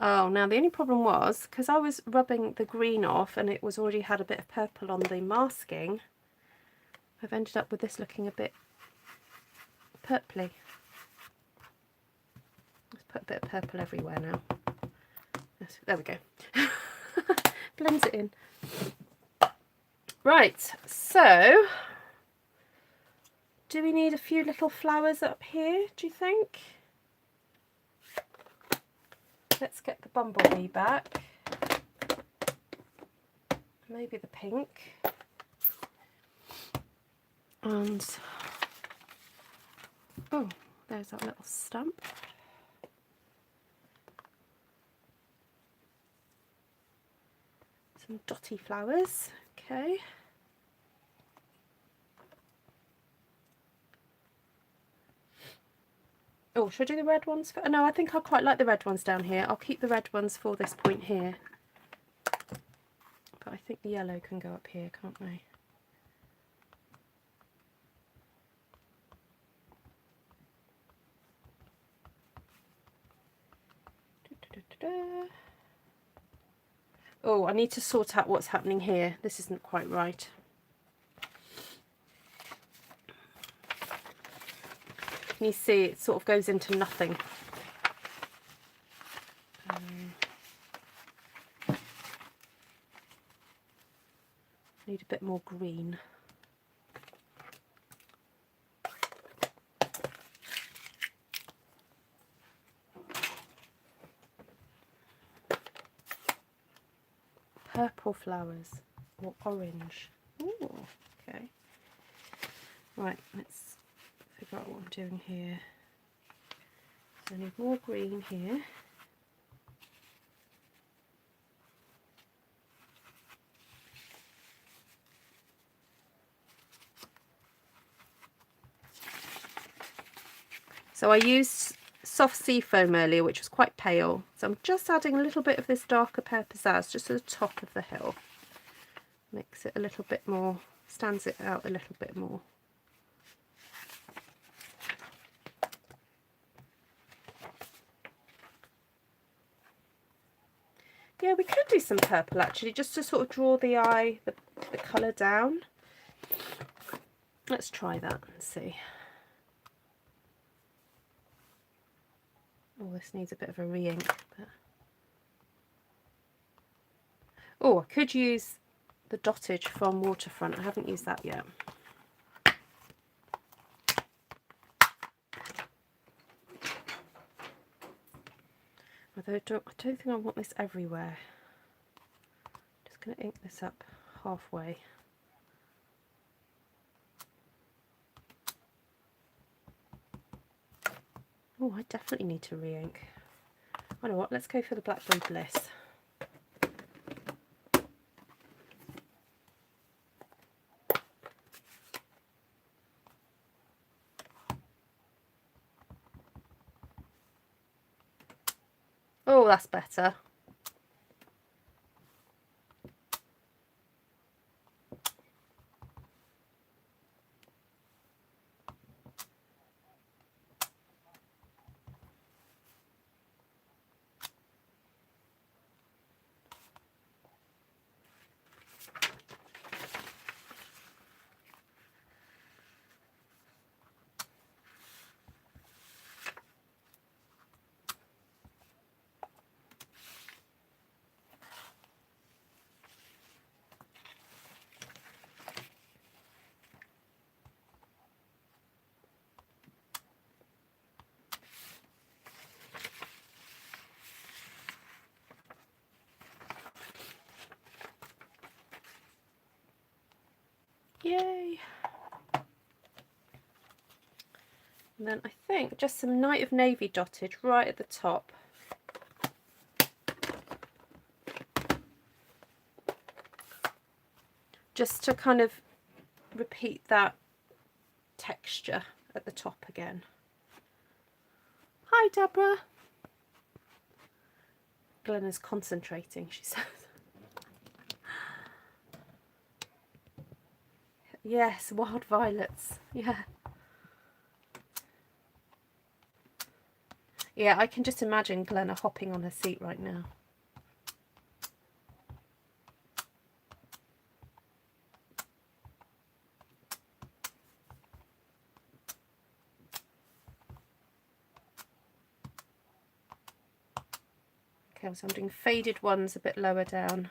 S1: Oh, now the only problem was, because I was rubbing the green off and it was already had a bit of purple on the masking, I've ended up with this looking a bit purpley. Let's put a bit of purple everywhere now. Yes, there we go. Blends it in. Right, so do we need a few little flowers up here, do you think? Let's get the bumblebee back. Maybe the pink. And, oh, there's that little stamp. some dotty flowers. Okay. Oh, should I do the red ones? No, I think I quite like the red ones down here. I'll keep the red ones for this point here. But I think the yellow can go up here, can't they? Oh, I need to sort out what's happening here. This isn't quite right. Can you see it sort of goes into nothing? Need a bit more green. Purple flowers or orange. Ooh, okay. Right, let's figure out what I'm doing here. So I need more green here. So I used soft sea foam earlier, which was quite pale. So I'm just adding a little bit of this darker pear pizzazz just at the top of the hill. Makes it a little bit more, stands it out a little bit more. Yeah, we could do some purple actually, just to sort of draw the eye, the colour down. Let's try that and see. Oh, this needs a bit of a re-ink. But... oh, I could use the dottage from Waterfront. I haven't used that yet. Although I don't think I want this everywhere. Just going to ink this up halfway. Oh, I definitely need to re-ink. I know what, let's go for the Blackberry Bliss. Oh, that's better. Yay! And then I think just some Night of Navy dottage right at the top. Just to kind of repeat that texture at the top again. Hi, Deborah. Glenna's concentrating, she says. Yes, wild violets. Yeah. Yeah, I can just imagine Glenna hopping on her seat right now. Okay, so I'm doing faded ones a bit lower down.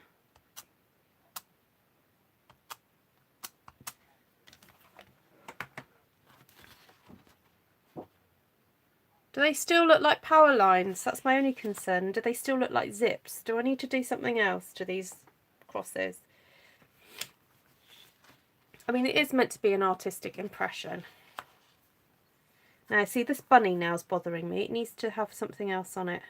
S1: Do they still look like power lines? That's my only concern. Do they still look like zips? Do I need to do something else to these crosses? I mean, it is meant to be an artistic impression. Now, see, this bunny now is bothering me. It needs to have something else on it.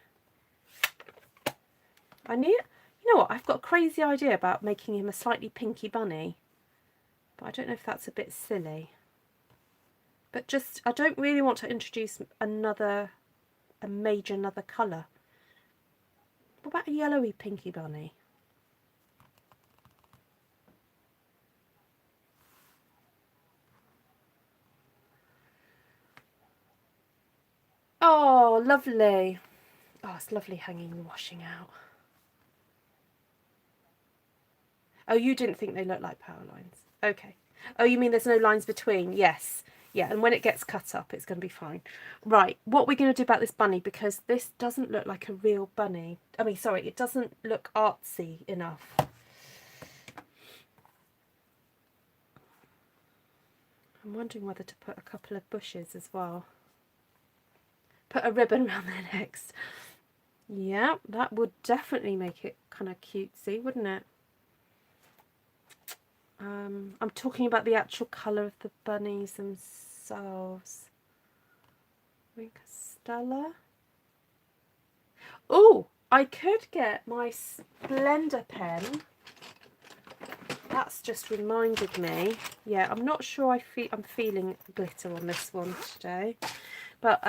S1: You You know what? I've got a crazy idea about making him a slightly pinky bunny. But I don't know if that's a bit silly. But just, I don't really want to introduce a major colour. What about a yellowy pinky bunny? Oh, lovely. Oh, it's lovely hanging the washing out. Oh, you didn't think they looked like power lines. Okay. Oh, you mean there's no lines between? Yes. Yeah, and when it gets cut up, it's going to be fine. Right, what we're going to do about this bunny, because this doesn't look like a real bunny. I mean, sorry, it doesn't look artsy enough. I'm wondering whether to put a couple of bushes as well. Put a ribbon around their necks. Yeah, that would definitely make it kind of cutesy, wouldn't it? I'm talking about the actual colour of the bunnies themselves. Stella. Oh, I could get my Splendor pen. That's just reminded me. Yeah, I'm not sure I'm feeling glitter on this one today. But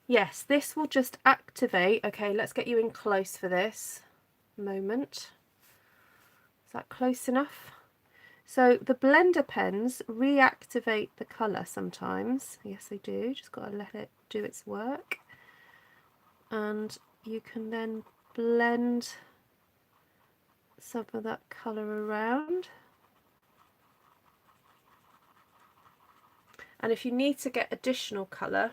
S1: yes, this will just activate. Okay, let's get you in close for this moment. Is that close enough? So the blender pens reactivate the colour sometimes. Yes, they do. Just got to let it do its work. And you can then blend some of that colour around. And if you need to get additional colour,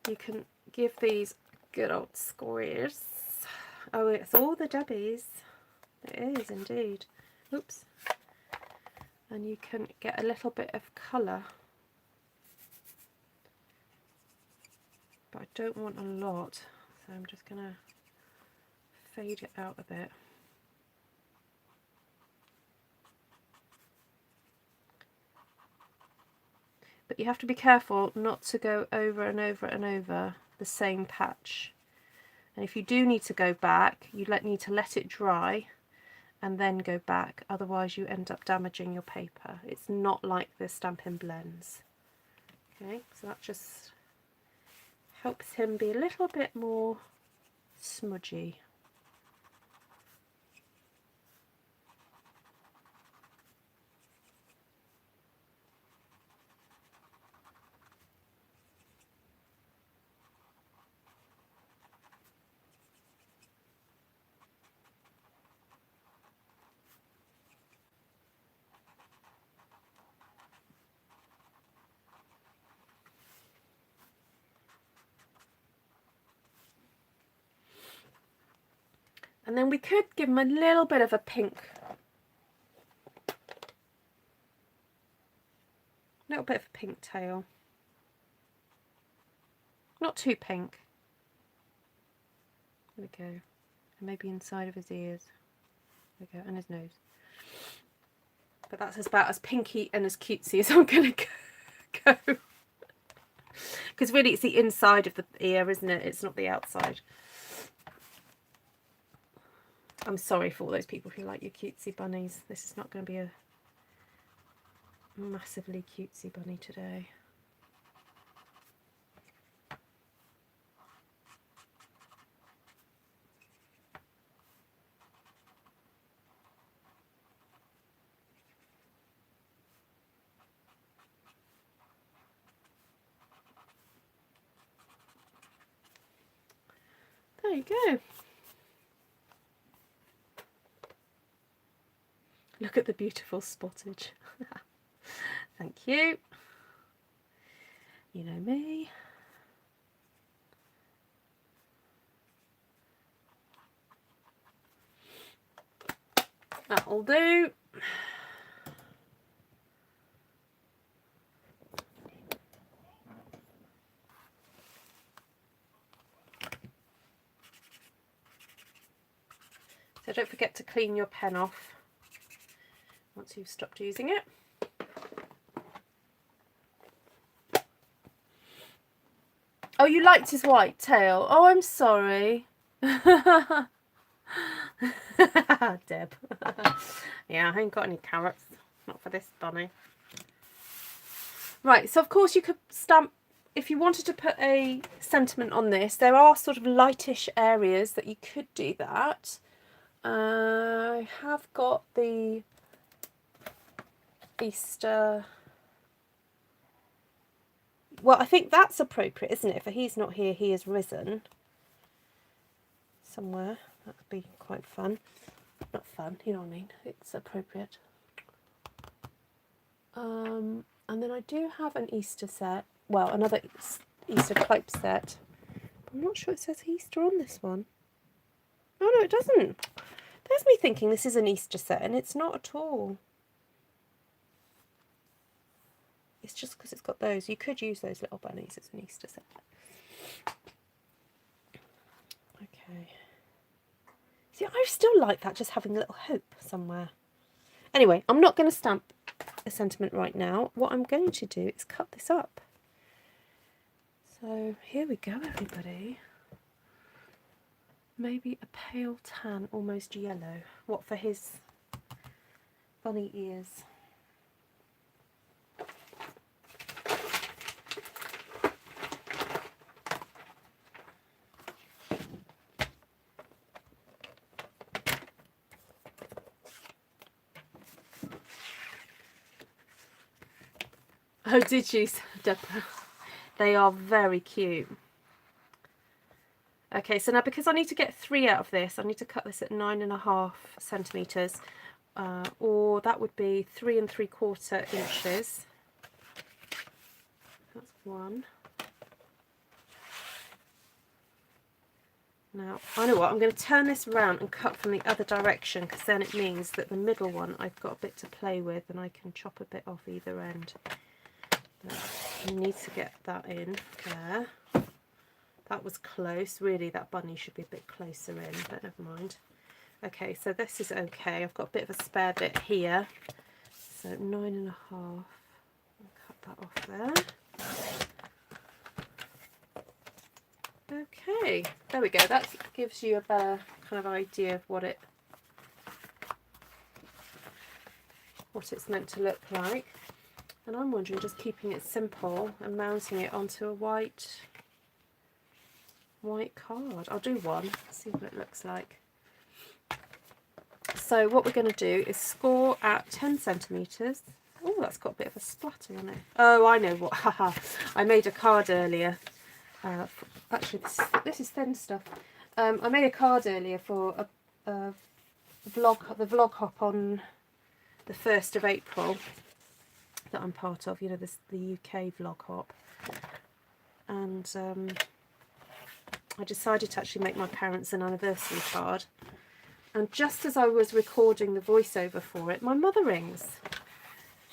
S1: you can give these good old squares. Oh, it's all the dubbies. It is indeed. Oops. And you can get a little bit of colour. But I don't want a lot, so I'm just going to fade it out a bit. But you have to be careful not to go over and over and over the same patch. And if you do need to go back, you need to let it dry and then go back, otherwise you end up damaging your paper. It's not like the Stampin' Blends. Okay, so that just helps him be a little bit more smudgy. And then we could give him a little bit of a pink. A little bit of a pink tail. Not too pink. There we go. And maybe inside of his ears. There we go. And his nose. But that's about as pinky and as cutesy as I'm going to go. Because really it's the inside of the ear, isn't it? It's not the outside. I'm sorry for all those people who like your cutesy bunnies. This is not going to be a massively cutesy bunny today. There you go. Look at the beautiful spottage. Thank you. You know me. That'll do. So don't forget to clean your pen off once you've stopped using it. Oh Oh, you liked his white tail. Oh, I'm sorry. Deb. Yeah, I ain't got any carrots. Not for this bunny. Right, so of course you could stamp, if you wanted to put a sentiment on this, there are sort of lightish areas that you could do that. I have got the Easter. Well, I think that's appropriate, isn't it? For he's not here, he is risen. Somewhere. That would be quite fun. Not fun, you know what I mean? It's appropriate. And then I do have an Easter set. Well, another Easter cloak set. I'm not sure it says Easter on this one. Oh, no, it doesn't. There's me thinking this is an Easter set, and it's not at all. It's just because it's got those. You could use those little bunnies as an Easter set. Okay. See, I still like that, just having a little hope somewhere. Anyway, I'm not going to stamp a sentiment right now. What I'm going to do is cut this up. So here we go, everybody. Maybe a pale tan, almost yellow. What, for his bunny ears? Oh, did you, Deborah? They are very cute. Okay, so now because I need to get 3 out of this, I need to cut this at 9.5 centimetres, or that would be 3 3/4 inches. That's 1. Now, I know what, I'm going to turn this around and cut from the other direction, because then it means that the middle one I've got a bit to play with and I can chop a bit off either end. I need to get that in there. That was close. Really, that bunny should be a bit closer in, but never mind. Okay, so this is okay. I've got a bit of a spare bit here. So 9.5. I'll cut that off there. Okay, there we go. That gives you a better kind of idea of what it's meant to look like. And I'm wondering, just keeping it simple and mounting it onto a white card. I'll do one, see what it looks like. So what we're going to do is score at 10 centimetres. Oh, that's got a bit of a splatter on it. Oh, I know what. Haha. I made a card earlier. Actually, this is thin stuff. I made a card earlier for the vlog hop on the 1st of April that I'm part of. You know, the UK vlog hop. And I decided to actually make my parents an anniversary card, and just as I was recording the voiceover for it, my mother rings.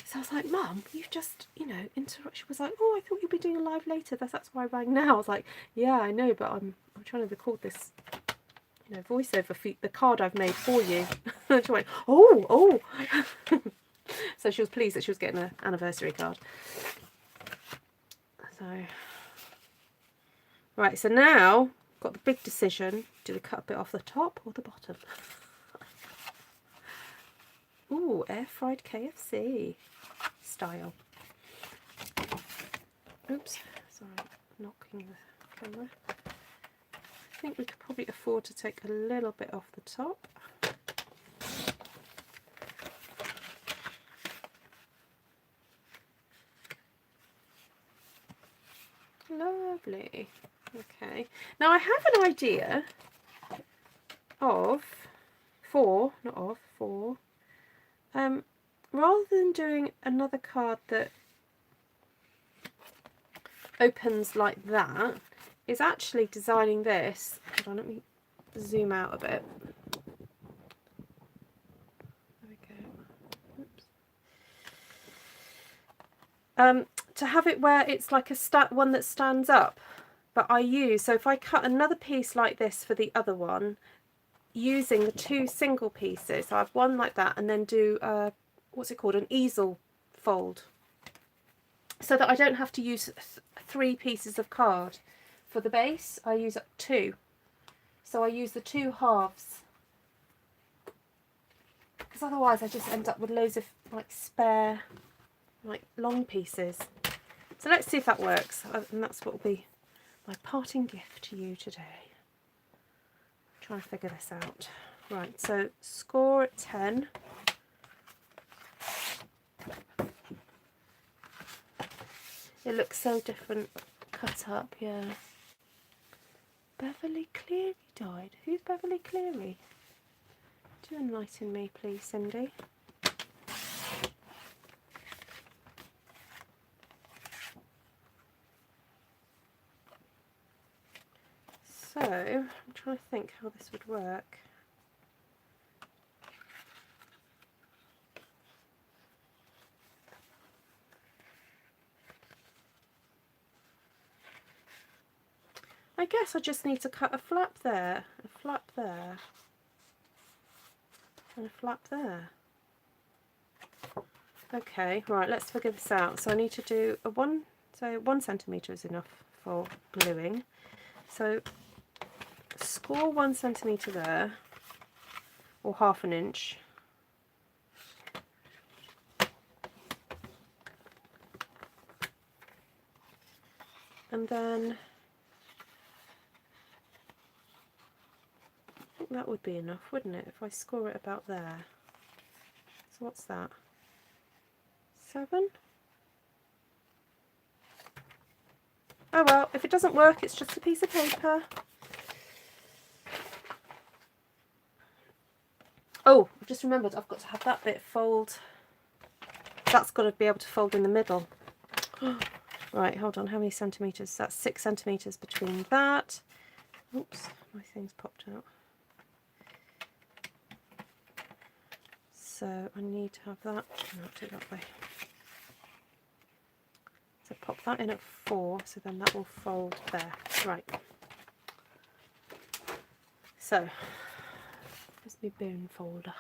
S1: So I was like, Mum, you've just, you know, interrupted. She was like, oh, I thought you'd be doing a live later. That's why I rang now. I was like, yeah, I know, but I'm trying to record this, you know, voiceover for the card I've made for you. And she went, oh. So she was pleased that she was getting an anniversary card. So... Right, so now, got the big decision. Do we cut a bit off the top or the bottom? Ooh, air-fried KFC style. Oops, sorry, knocking the camera. I think we could probably afford to take a little bit off the top. Lovely. Okay, now I have an idea for rather than doing another card that opens like that, is actually designing this. Hold on, let me zoom out a bit. There we go. Oops. To have it where it's like one that stands up. But so if I cut another piece like this for the other one, using the 2 single pieces, so I have one like that, and then do, what's it called, an easel fold, so that I don't have to use 3 pieces of card for the base I use 2. So I use the 2 halves. Because otherwise I just end up with loads of like spare like long pieces. So let's see if that works. And that's what will be my parting gift to you today. Trying to figure this out. Right, so score at 10. It looks so different cut up, yeah. Beverly Cleary died. Who's Beverly Cleary? Do enlighten me, please, Cindy. So, I'm trying to think how this would work. I guess I just need to cut a flap there, a flap there, and a flap there. Okay, right, let's figure this out. So I need to do a 1 centimetre is enough for gluing. So score 1 centimetre there, or ½ inch. And then I think that would be enough, wouldn't it, if I score it about there. So what's that? 7? Oh well, if it doesn't work, it's just a piece of paper. Oh, I've just remembered I've got to have that bit fold. That's got to be able to fold in the middle. Right, hold on, how many centimetres? That's 6 centimetres between that. Oops, my thing's popped out. So I need to have that. No, I'll do it that way. So pop that in at 4, so then that will fold there. Right. So, there's my bone folder.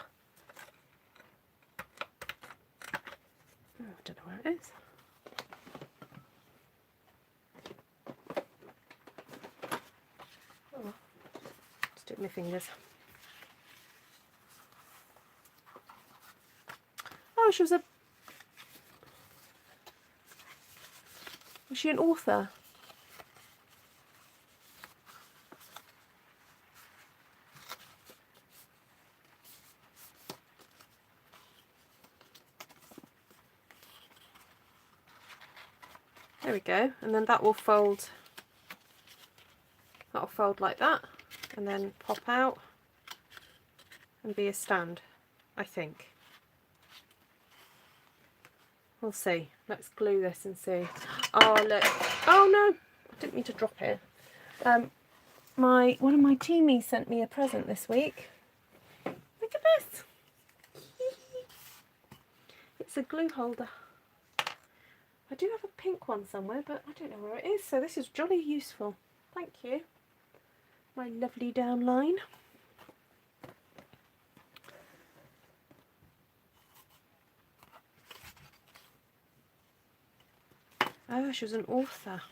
S1: Oh, I don't know where it is. Oh, just do it with my fingers. Oh, was she an author? There we go, and then that will fold. That'll fold like that, and then pop out and be a stand, I think. We'll see. Let's glue this and see. Oh look! Oh no! I didn't mean to drop it. One of my teamies sent me a present this week. Look at this! It's a glue holder. I do have a pink one somewhere, but I don't know where it is, so this is jolly useful. Thank you, my lovely downline. Oh, she was an author.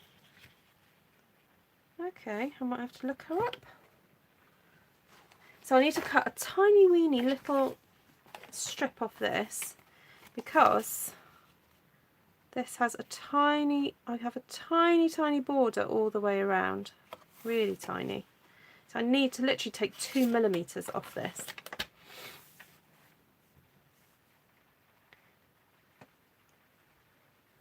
S1: Okay, I might have to look her up. So I need to cut a tiny weeny little strip off this, because this has a tiny, I have a tiny border all the way around, really tiny. So I need to literally take 2 millimeters off this.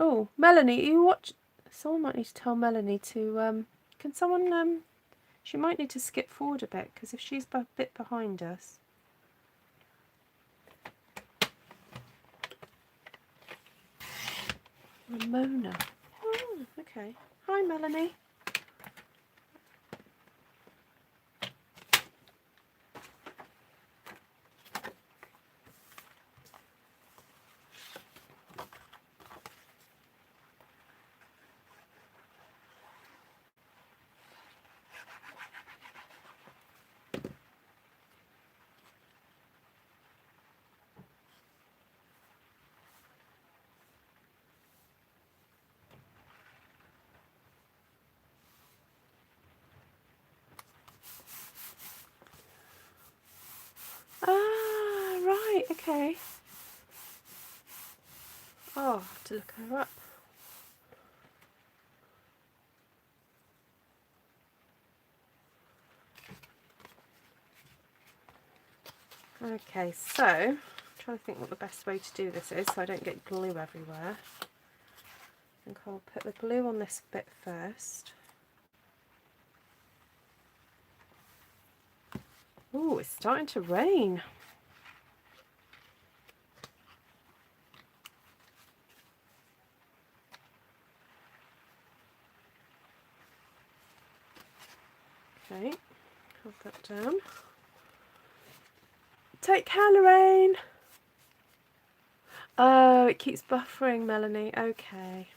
S1: Oh, Melanie, you watch? Someone might need to tell Melanie to, can someone, she might need to skip forward a bit, because if she's a bit behind us. Ramona. Oh, okay. Hi, Melanie. okay. Oh, I'll have to look her up. Okay, so I'm trying to think what the best way to do this is so I don't get glue everywhere. I think I'll put the glue on this bit first. Oh, it's starting to rain. Okay, hold that down. Take care, Lorraine. Oh, it keeps buffering, Melanie. Okay.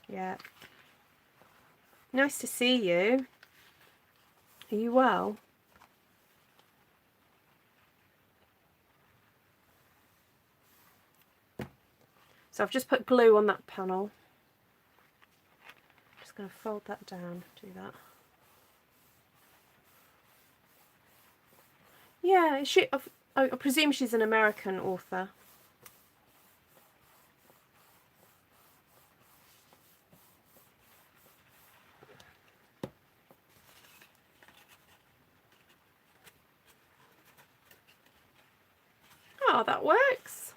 S1: Yeah. Nice to see you. Are you well? So I've just put glue on that panel. Just going to fold that down, do that. Yeah, I presume she's an American author. Oh, that works.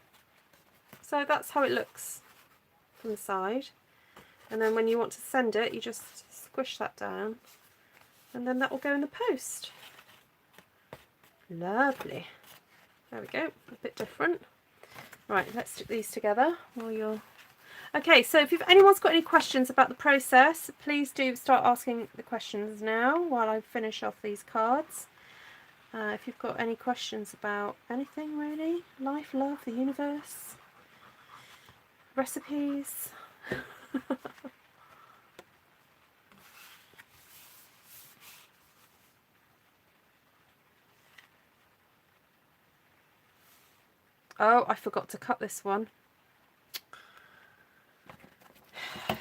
S1: So that's how it looks from the side. And then when you want to send it, you just squish that down. And then that will go in the post. Lovely. There we go. A bit different. Right, let's stick these together while you're... Okay, so if anyone's got any questions about the process, please do start asking the questions now while I finish off these cards. If you've got any questions about anything really, life, love, the universe, recipes. Oh, I forgot to cut this one. I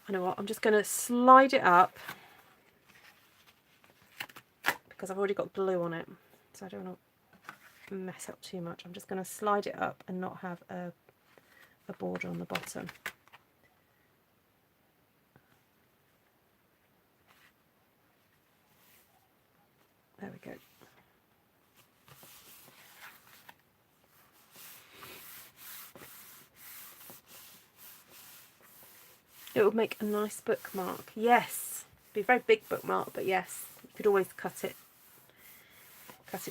S1: know what, I'm just going to slide it up because I've already got glue on it, so I don't want to mess up too much. I'm just going to slide it up and not have a border on the bottom. There we go. It would make a nice bookmark. Yes, it'd be a very big bookmark, but yes, you could always cut it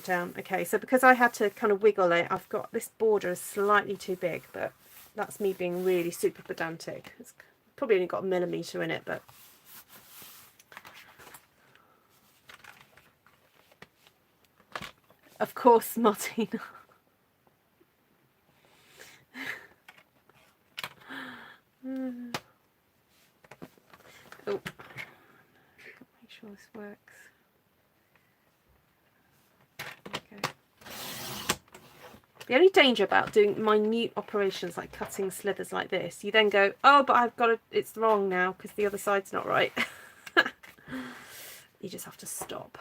S1: down. Okay, so because I had to kind of wiggle it, I've got this border is slightly too big, but that's me being really super pedantic. It's probably only got a millimetre in it, but of course, Martina. Oh, make sure this works. Okay. The only danger about doing minute operations like cutting slithers like this, you then go, oh, but I've got it's wrong now because the other side's not right. You just have to stop.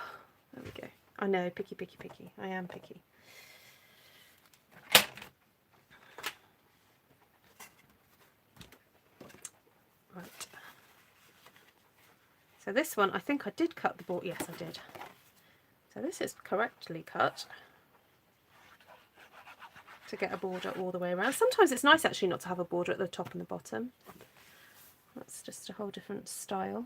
S1: There we go. I know, picky, picky, picky. I am picky. Right. So this one, I think I did cut the border. Yes, I did. So this is correctly cut to get a border all the way around. Sometimes it's nice actually not to have a border at the top and the bottom. That's just a whole different style.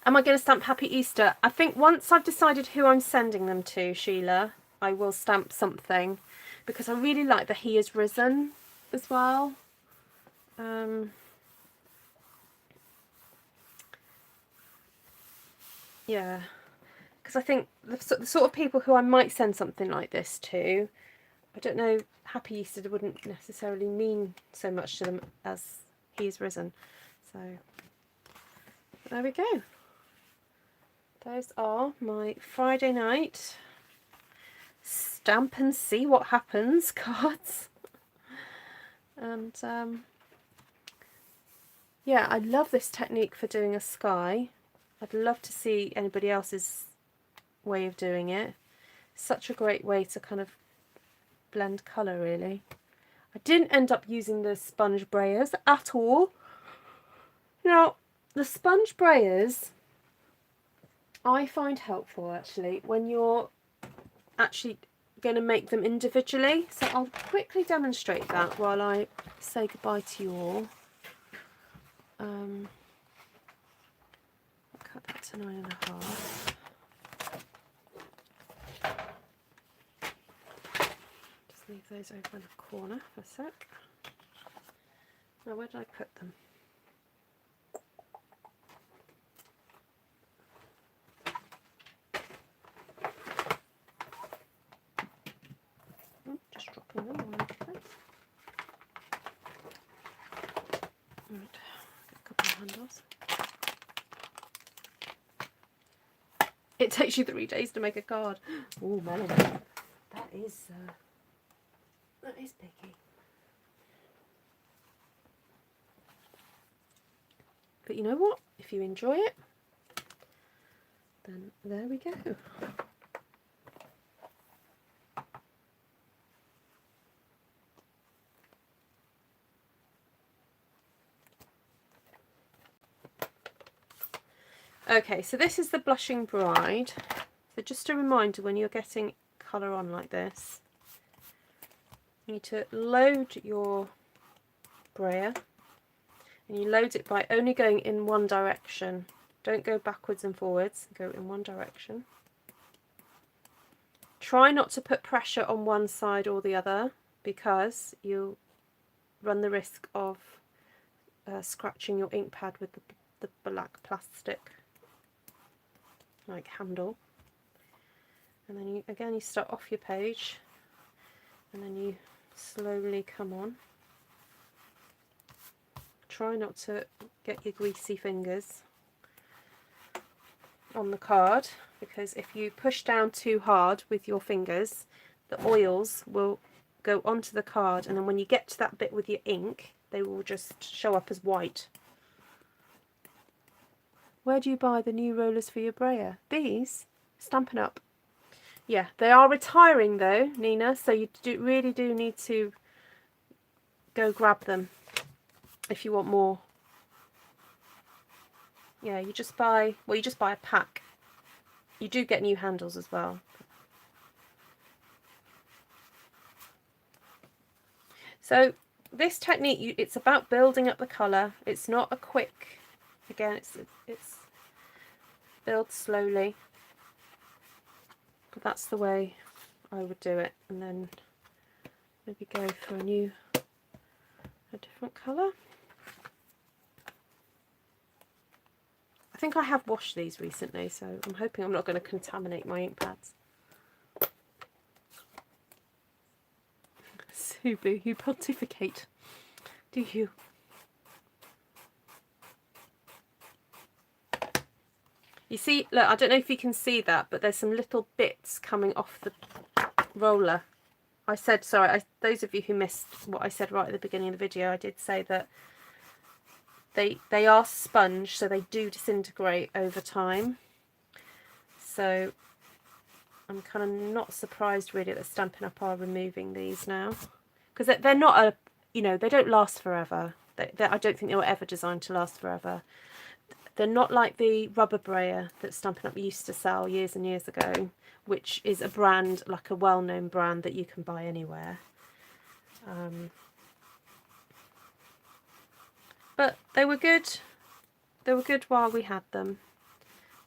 S1: Am I going to stamp Happy Easter? I think once I've decided who I'm sending them to, Sheila, I will stamp something because I really like the He Has Risen as well. Yeah, because I think the sort of people who I might send something like this to, I don't know, Happy Easter wouldn't necessarily mean so much to them as He Has Risen. So there we go. Those are my Friday night stamp and see what happens cards. And yeah, I love this technique for doing a sky. I'd love to see anybody else's way of doing it. Such a great way to kind of blend colour, really. I didn't end up using the sponge brayers at all. Now, the sponge brayers I find helpful actually when you're actually going to make them individually. So I'll quickly demonstrate that while I say goodbye to you all. I'll cut that to 9.5. Just leave those over in the corner for a sec. Now, where did I put them? Just dropping them all over the place. Right, get a couple of handles. It takes you 3 days to make a card. Oh, melon. That is picky. But you know what? If you enjoy it, then there we go. Okay, so this is the Blushing Bride. So just a reminder, when you're getting colour on like this, you need to load your brayer, and you load it by only going in one direction. Don't go backwards and forwards, go in one direction. Try not to put pressure on one side or the other, because you'll run the risk of scratching your ink pad with the black plastic like handle. And then you start off your page, and then you slowly come on. Try not to get your greasy fingers on the card, because if you push down too hard with your fingers, the oils will go onto the card, and then when you get to that bit with your ink, they will just show up as white. Where do you buy the new rollers for your brayer? These? Stampin' Up. Yeah, they are retiring though, Nina, so you really do need to go grab them if you want more. Yeah, you just buy a pack. You do get new handles as well. So this technique, it's about building up the colour. It's not a quick, again, it's build slowly. But that's the way I would do it, and then maybe go for a different colour. I think I have washed these recently, so I'm hoping I'm not going to contaminate my ink pads. Subu, you pontificate, do you? You see, look, I don't know if you can see that, but there's some little bits coming off the roller. I said, sorry, those of you who missed what I said right at the beginning of the video, I did say that they are sponge, so they do disintegrate over time. So I'm kind of not surprised really that Stampin' Up are removing these now, because they're not they don't last forever. I don't think they were ever designed to last forever. They're not like the rubber brayer that Stampin' Up used to sell years and years ago, which is a brand, like a well-known brand that you can buy anywhere. But they were good. They were good while we had them,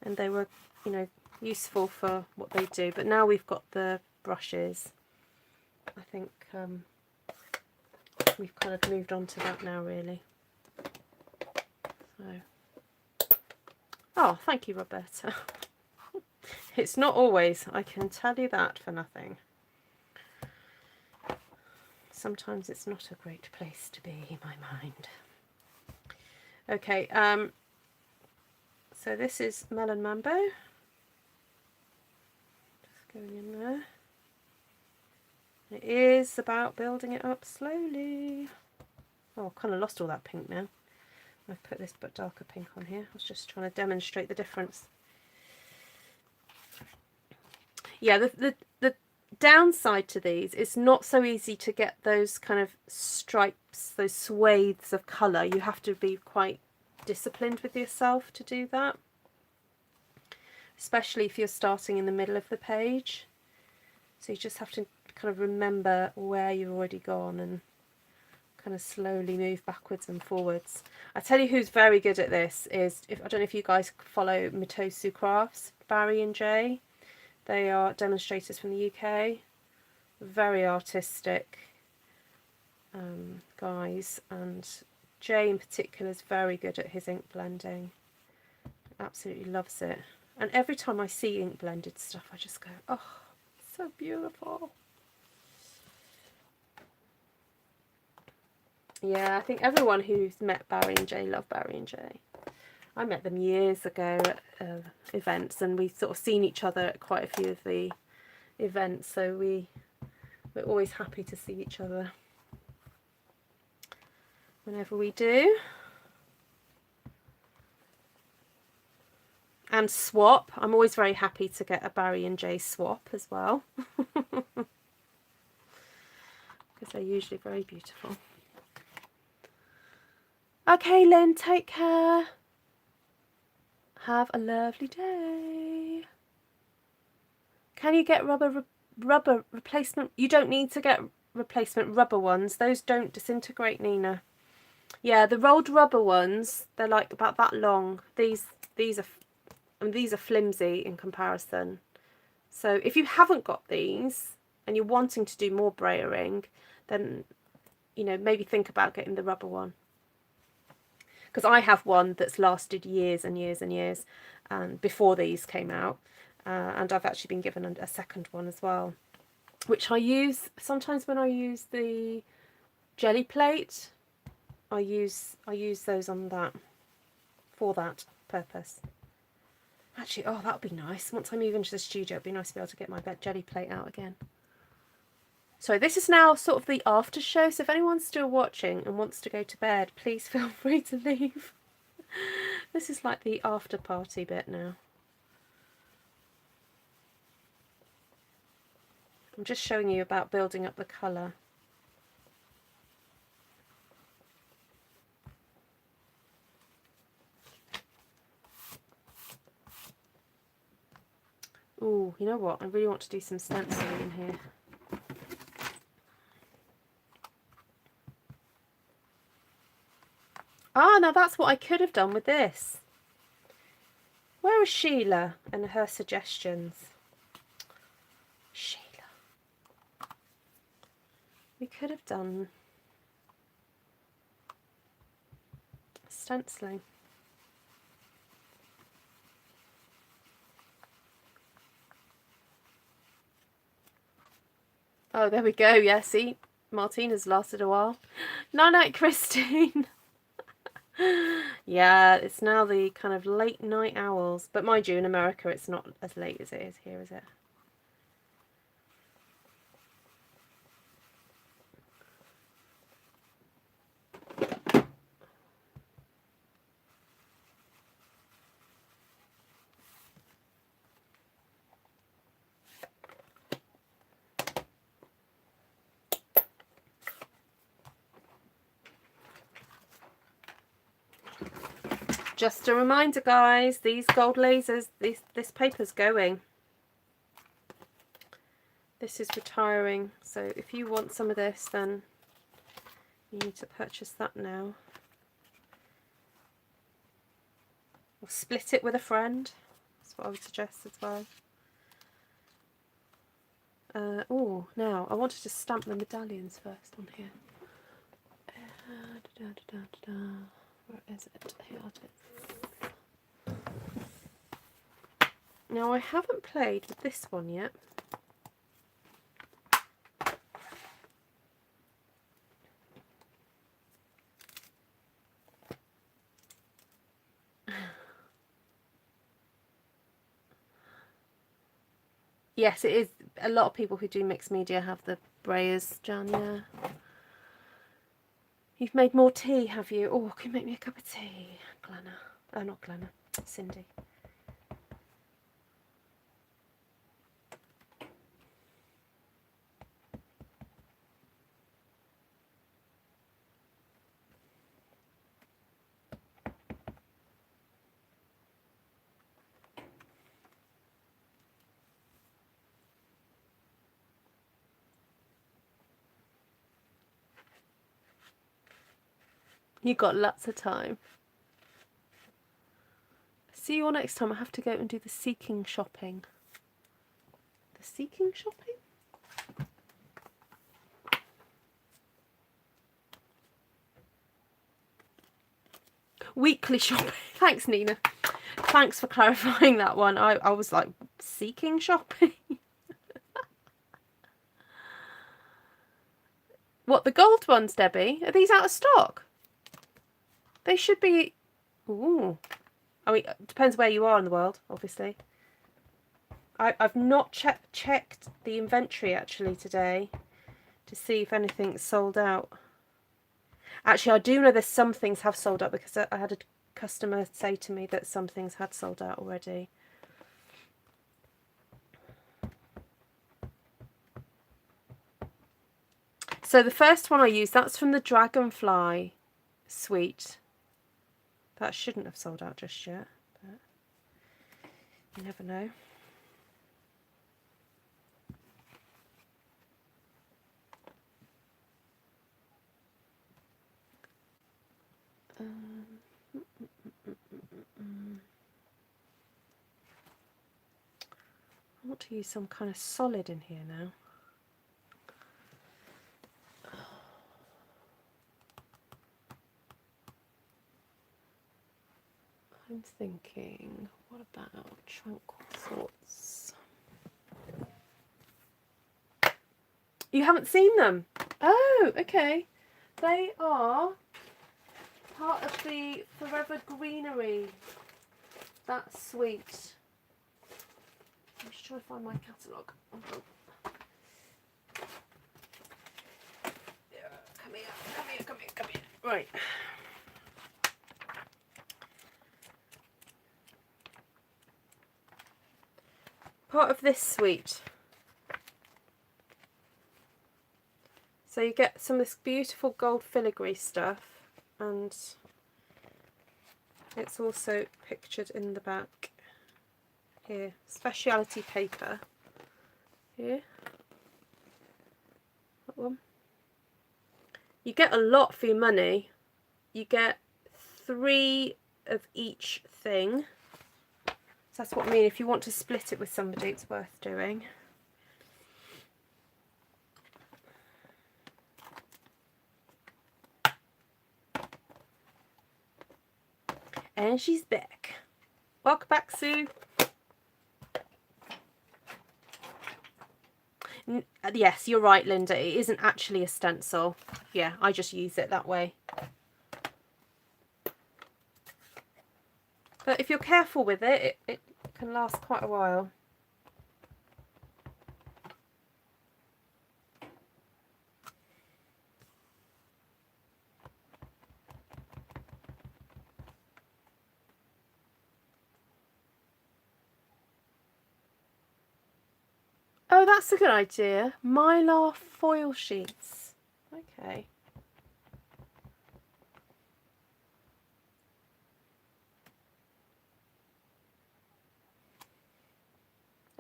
S1: and they were, useful for what they do. But now we've got the brushes, I think we've kind of moved on to that now, really. So. Oh, thank you, Roberta. It's not always, I can tell you that for nothing. Sometimes it's not a great place to be, my mind. Okay, so this is Melon Mambo. Just going in there. It is about building it up slowly. Oh, I've kind of lost all that pink now. I've put this but darker pink on here. I was just trying to demonstrate the difference. Yeah, the downside to these, it's not so easy to get those kind of stripes, those swathes of colour. You have to be quite disciplined with yourself to do that, especially if you're starting in the middle of the page. So you just have to kind of remember where you've already gone and kind of slowly move backwards and forwards. I tell you who's very good at this is, I don't know if you guys follow Mitosu Crafts, Barry and Jay. They are demonstrators from the UK, very artistic guys, and Jay in particular is very good at his ink blending. Absolutely loves it. And every time I see ink blended stuff, I just go, oh, so beautiful. Yeah, I think everyone who's met Barry and Jay love Barry and Jay. I met them years ago at events, and we've sort of seen each other at quite a few of the events, so we're always happy to see each other whenever we do. And swap. I'm always very happy to get a Barry and Jay swap as well, because they're usually very beautiful. Okay, Lynn, take care. Have a lovely day. Can you get rubber replacement? You don't need to get replacement rubber ones. Those don't disintegrate, Nina. Yeah, the rolled rubber ones, they're like about that long. These are flimsy in comparison. So if you haven't got these and you're wanting to do more brayering, then, you know, maybe think about getting the rubber one. Because I have one that's lasted years and years and years before these came out, and I've actually been given a second one as well, which I use sometimes when I use the jelly plate. I use those on that, for that purpose. Actually, oh, that would be nice. Once I move into the studio, it'd be nice to be able to get my jelly plate out again. So this is now sort of the after show, so if anyone's still watching and wants to go to bed, please feel free to leave. This is like the after party bit now. I'm just showing you about building up the colour. Ooh, you know what? I really want to do some stenciling in here. Ah, now that's what I could have done with this. Where is Sheila and her suggestions? Sheila. We could have done stenciling. Oh, there we go. Yeah, see? Martina's lasted a while. Night-night, Christine. Yeah, it's now the kind of late night owls. But mind you, in America, it's not as late as it is here, is it? Just a reminder, guys, these gold lasers, this paper's going. This is retiring, so if you want some of this, then you need to purchase that now. Or split it with a friend. That's what I would suggest as well. Oh, now I wanted to stamp the medallions first on here. Where is it? Here it is. Now I haven't played with this one yet. Yes, it is. A lot of people who do mixed media have the Breyers, Jan, yeah. You've made more tea, have you? Oh, can you make me a cup of tea, Glenna? Oh, not Glenna, Cindy. You got lots of time. See you all next time. I have to go and do the seeking shopping. The seeking shopping? Weekly shopping. Thanks, Nina. Thanks for clarifying that one. I was like, seeking shopping? What, the gold ones, Debbie? Are these out of stock? They should be... Ooh. I mean, it depends where you are in the world, obviously. I've not checked the inventory, actually, today to see if anything's sold out. Actually, I do know there's some things have sold out because I had a customer say to me that some things had sold out already. So the first one I used, that's from the Dragonfly suite. That shouldn't have sold out just yet, but you never know. I want to use some kind of solid in here now. I'm thinking, what about tranquil thoughts? You haven't seen them? Oh, okay. They are part of the Forever Greenery. That's sweet. I'm just trying to find my catalogue. Come here. Right. Part of this suite. So you get some of this beautiful gold filigree stuff, and it's also pictured in the back here. Speciality paper here. That one. You get a lot for your money. You get 3 of each thing. So that's what I mean. If you want to split it with somebody, it's worth doing. And she's back. Welcome back, Sue. Yes, you're right, Linda. It isn't actually a stencil. Yeah, I just use it that way. But if you're careful with it, it can last quite a while. Oh, that's a good idea. Mylar foil sheets. Okay.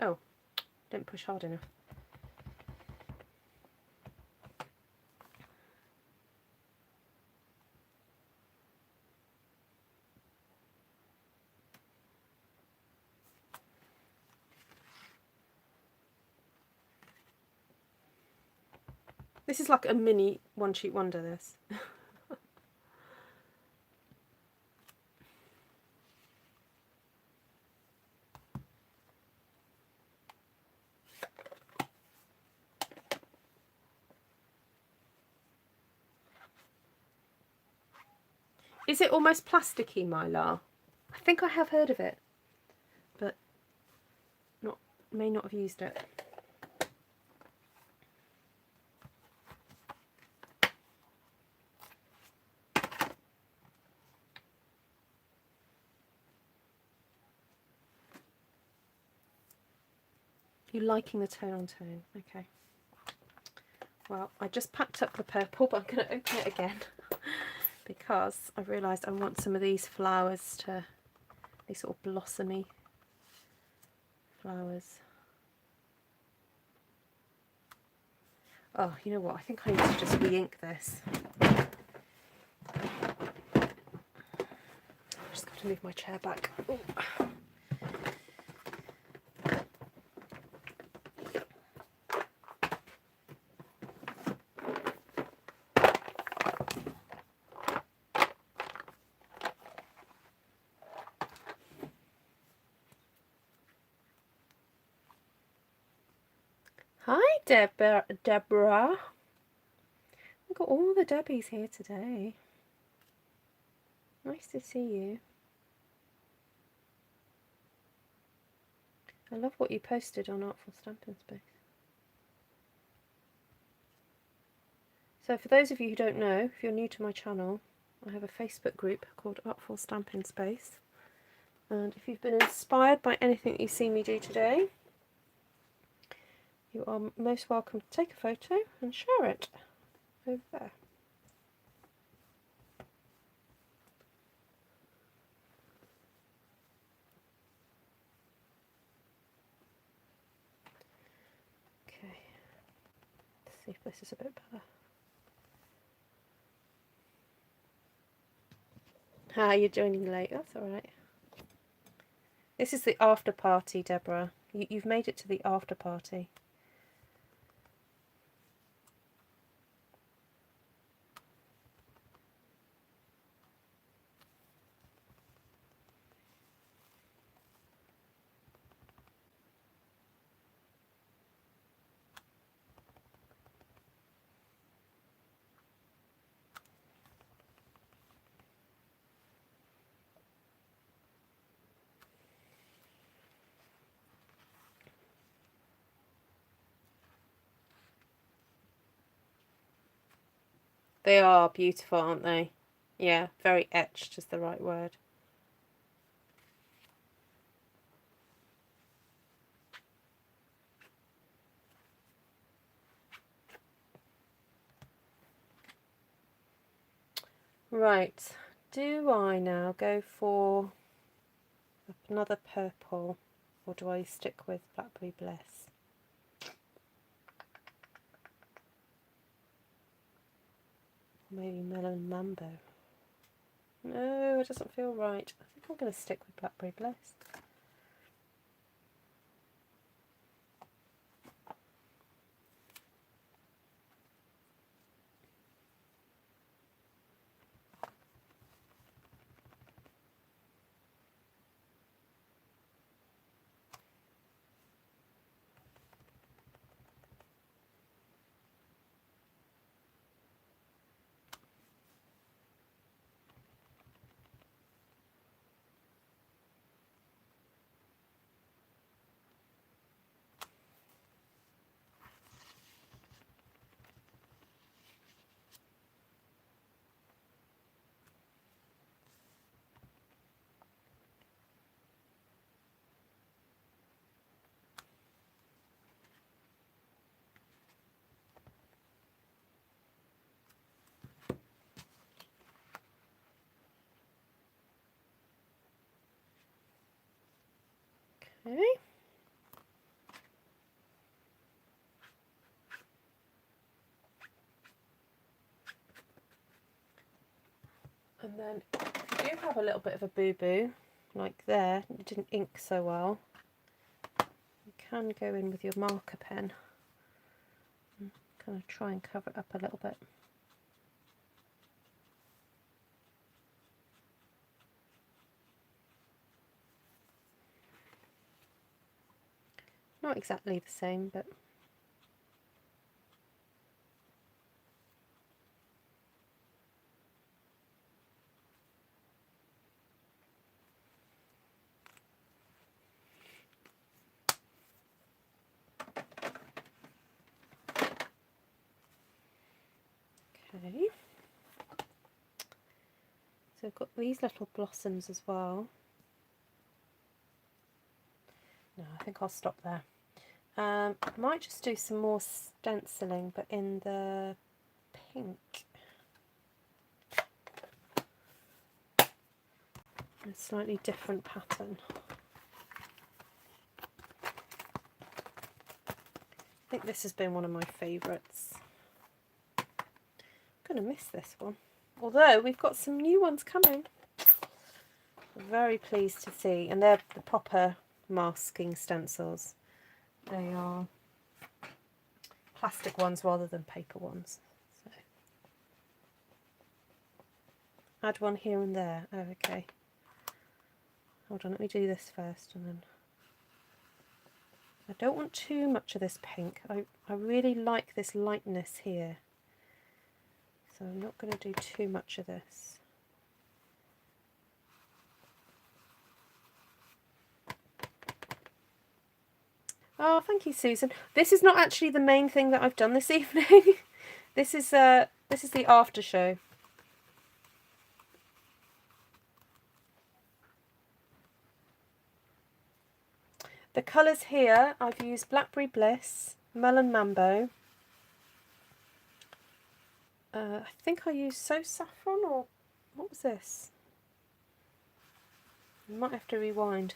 S1: Oh, didn't push hard enough. This is like a mini one sheet wonder, this. Is it almost plasticky, Mylar? I think I have heard of it, but may not have used it. You liking the tone on tone? Okay. Well, I just packed up the purple, but I'm going to open it again because I realised I want some of these flowers to, these sort of blossomy flowers. Oh, you know what? I think I need to just re-ink this. I've just got to move my chair back. Ooh. Hi, Deborah. We've got all the Debbies here today. Nice to see you. I love what you posted on Artful Stampin' Space. So for those of you who don't know, if you're new to my channel, I have a Facebook group called Artful Stampin' Space. And if you've been inspired by anything that you've seen me do today, you are most welcome to take a photo and share it over there. Okay, let's see if this is a bit better. Ah, you're joining late, that's alright. This is the after party, Deborah. You've made it to the after party. They are beautiful, aren't they? Yeah, very etched is the right word. Right, do I now go for another purple, or do I stick with Blackberry Bliss? Maybe Melon Mambo. No, it doesn't feel right. I think I'm going to stick with Blackberry Bliss. Okay. And then if you do have a little bit of a boo-boo, like there, it didn't ink so well, you can go in with your marker pen and kind of try and cover it up a little bit. Not exactly the same, but okay. So I've got these little blossoms as well. No, I think I'll stop there. I might just do some more stenciling, but in the pink. A slightly different pattern. I think this has been one of my favourites. I'm going to miss this one. Although we've got some new ones coming. I'm very pleased to see. And they're the proper masking stencils. They are plastic ones rather than paper ones. So, add one here and there. Oh, okay. Hold on, let me do this first and then... I don't want too much of this pink. I really like this lightness here. So I'm not going to do too much of this. Oh, thank you, Susan. This is not actually the main thing that I've done this evening. This is the after show. The colours here, I've used Blackberry Bliss, Melon Mambo. I think I used So Saffron, or what was this? I might have to rewind.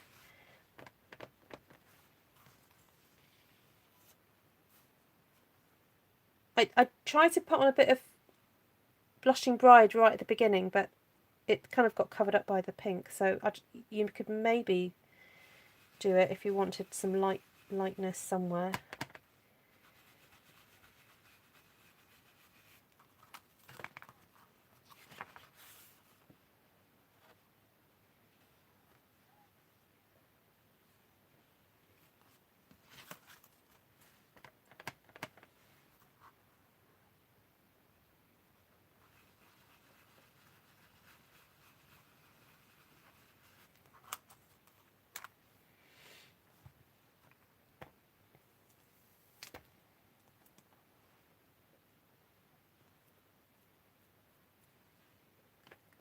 S1: I tried to put on a bit of Blushing Bride right at the beginning, but it kind of got covered up by the pink, so you could maybe do it if you wanted some lightness somewhere.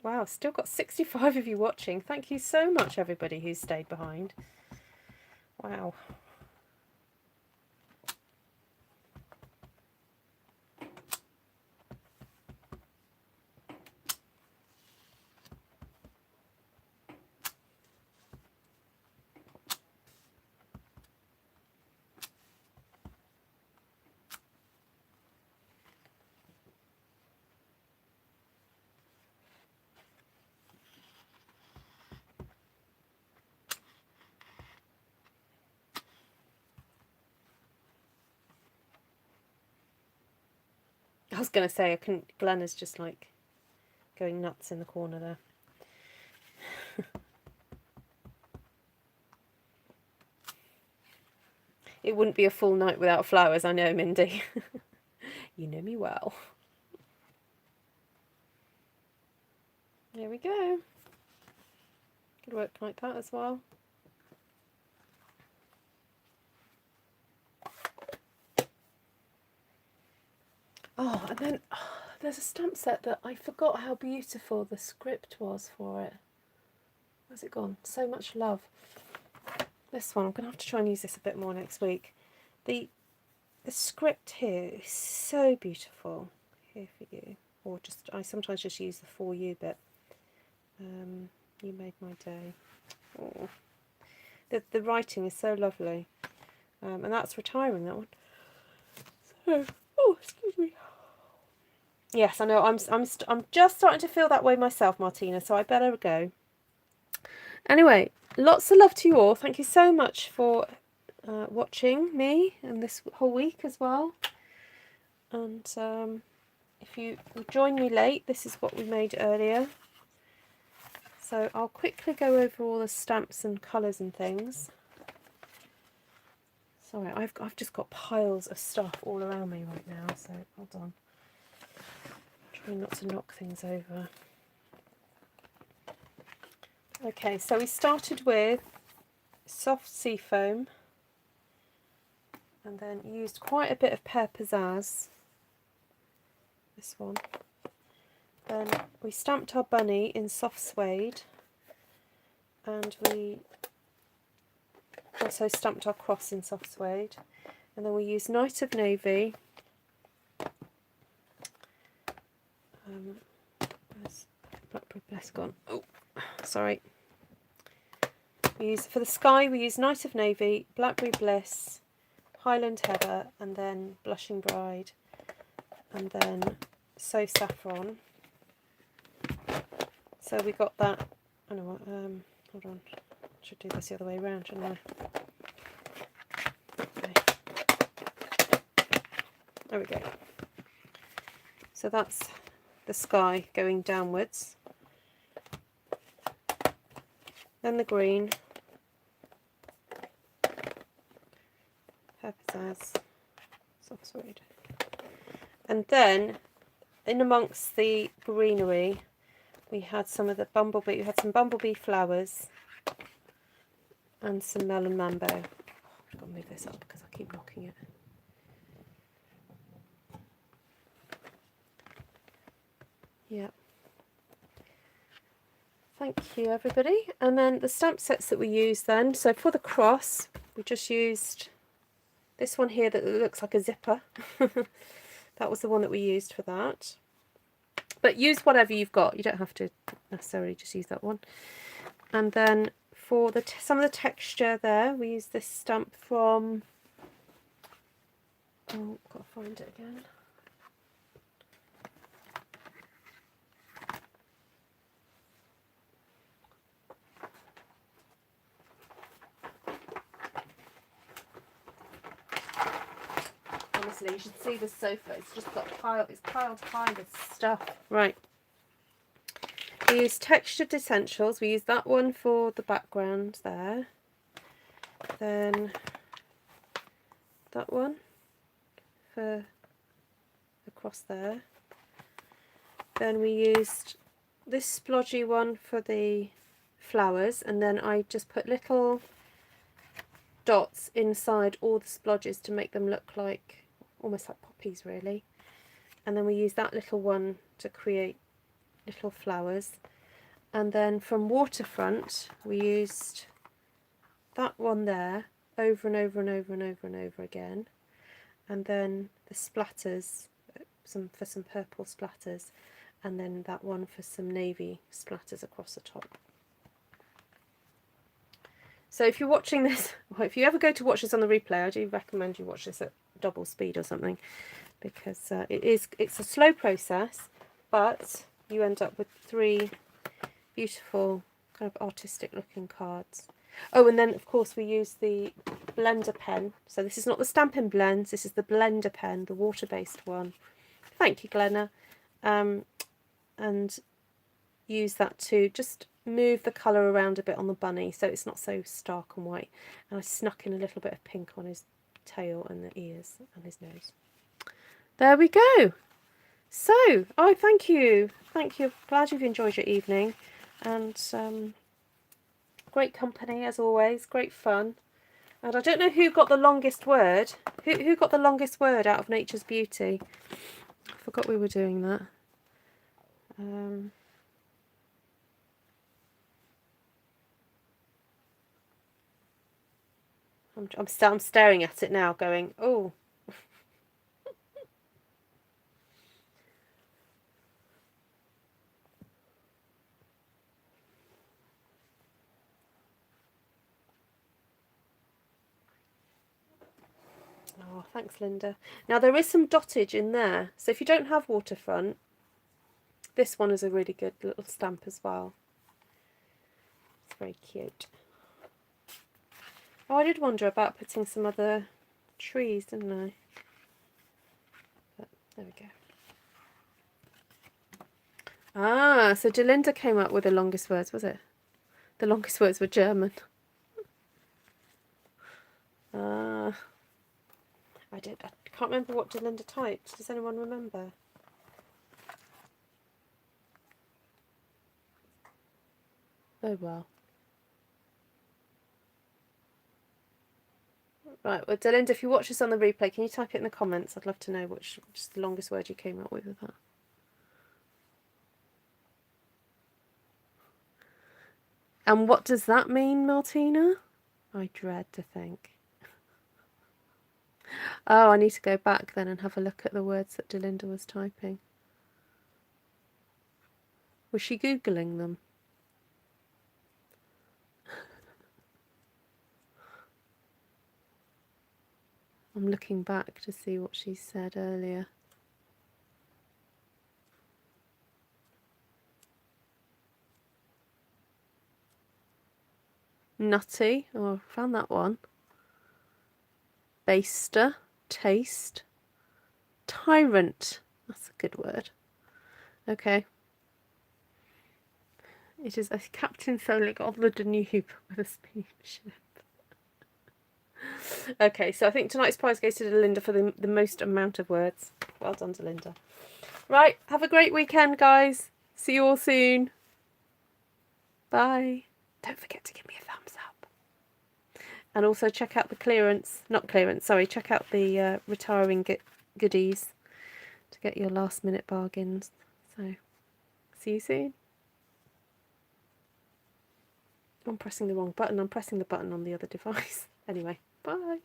S1: Wow, still got 65 of you watching. Thank you so much, everybody who's stayed behind. Wow. I was going to say, Glenn is just like going nuts in the corner there. It wouldn't be a full night without flowers, I know, Mindy. You know me well. There we go. Could work like that as well. Oh, and then there's a stamp set that I forgot how beautiful the script was for it. Where's it gone? So Much Love. This one, I'm going to have to try and use this a bit more next week. The script here is so beautiful. Here for you. Or just, I sometimes just use the for you bit. You made my day. Oh. The writing is so lovely. And that's retiring, that one. So, oh, excuse me. Yes, I know, I'm just starting to feel that way myself, Martina, so I better go. Anyway, lots of love to you all. Thank you so much for watching me and this whole week as well. And if you joined me late, this is what we made earlier. So I'll quickly go over all the stamps and colours and things. Sorry, I've just got piles of stuff all around me right now, so hold on. Try not to knock things over. Okay, so we started with soft seafoam and then used quite a bit of Pear Pizzazz, this one. Then we stamped our bunny in soft suede and we also stamped our cross in soft suede. And then we use Night of Navy. Where's Blackberry Bliss gone? Oh, sorry. We use, for the sky, we use Night of Navy, Blackberry Bliss, Highland Heather, and then Blushing Bride, and then So Saffron. So we got that. I know what. Hold on. I should do this the other way around, shouldn't I? Okay. There we go. So that's the sky going downwards. Then the green. Pizzazz. Soft suede. And then in amongst the greenery, we had some of the bumblebee. We had some bumblebee flowers and some melon mambo. I've got to move this up because I keep knocking it. Yeah. Thank you, everybody. And then the stamp sets that we used then. So for the cross, we just used this one here that looks like a zipper. That was the one that we used for that. But use whatever you've got. You don't have to necessarily just use that one. And then for the some of the texture there, we use this stamp from... Oh, got to find it again. Honestly, you should see the sofa. It's just got piled high with stuff. Right. We use Textured Essentials. We use that one for the background there. Then that one for the cross there. Then we used this splodgy one for the flowers, and then I just put little dots inside all the splodges to make them look like almost like poppies really. And then we use that little one to create little flowers. And then from Waterfront we used that one there over and over and over and over and over again, and then the splatters, for some purple splatters, and then that one for some navy splatters across the top. So if you're watching this, well, if you ever go to watch this on the replay, I do recommend you watch this at double speed or something, because it's a slow process, but you end up with 3 beautiful kind of artistic looking cards. Oh, and then of course we use the blender pen. So this is not the Stampin' Blends, this is the blender pen, the water-based one. Thank you, Glenna. And use that to just move the colour around a bit on the bunny so it's not so stark and white. And I snuck in a little bit of pink on his tail and the ears and his nose. There we go. So, oh, thank you. Thank you. Glad you've enjoyed your evening. And great company as always. Great fun. And I don't know who got the longest word. Who got the longest word out of Nature's Beauty? I forgot we were doing that. I'm staring at it now going, oh. Oh, thanks, Linda. Now there is some dottage in there, so if you don't have Waterfront, this one is a really good little stamp as well. It's very cute. Oh, I did wonder about putting some other trees, didn't I? But there we go. Ah, so Delinda came up with the longest words, was it? The longest words were German. Ah. I can't remember what Delinda typed. Does anyone remember? Oh well. Right, well, Delinda, if you watch this on the replay, can you type it in the comments? I'd love to know which is the longest word you came up with that. And what does that mean, Martina? I dread to think. Oh, I need to go back then and have a look at the words that Delinda was typing. Was she Googling them? I'm looking back to see what she said earlier. Nutty. Oh, I found that one. Baster. Taste. Tyrant. That's a good word. Okay. It is a Captain Solik on the Danube with a steamship. Okay, so I think tonight's prize goes to Linda for the most amount of words. Well done to Linda. Right, have a great weekend, guys. See you all soon. Bye. Don't forget to give me a thumbs up. And also check out the check out the retiring goodies to get your last minute bargains. So, see you soon. I'm pressing the wrong button. I'm pressing the button on the other device. Anyway, bye.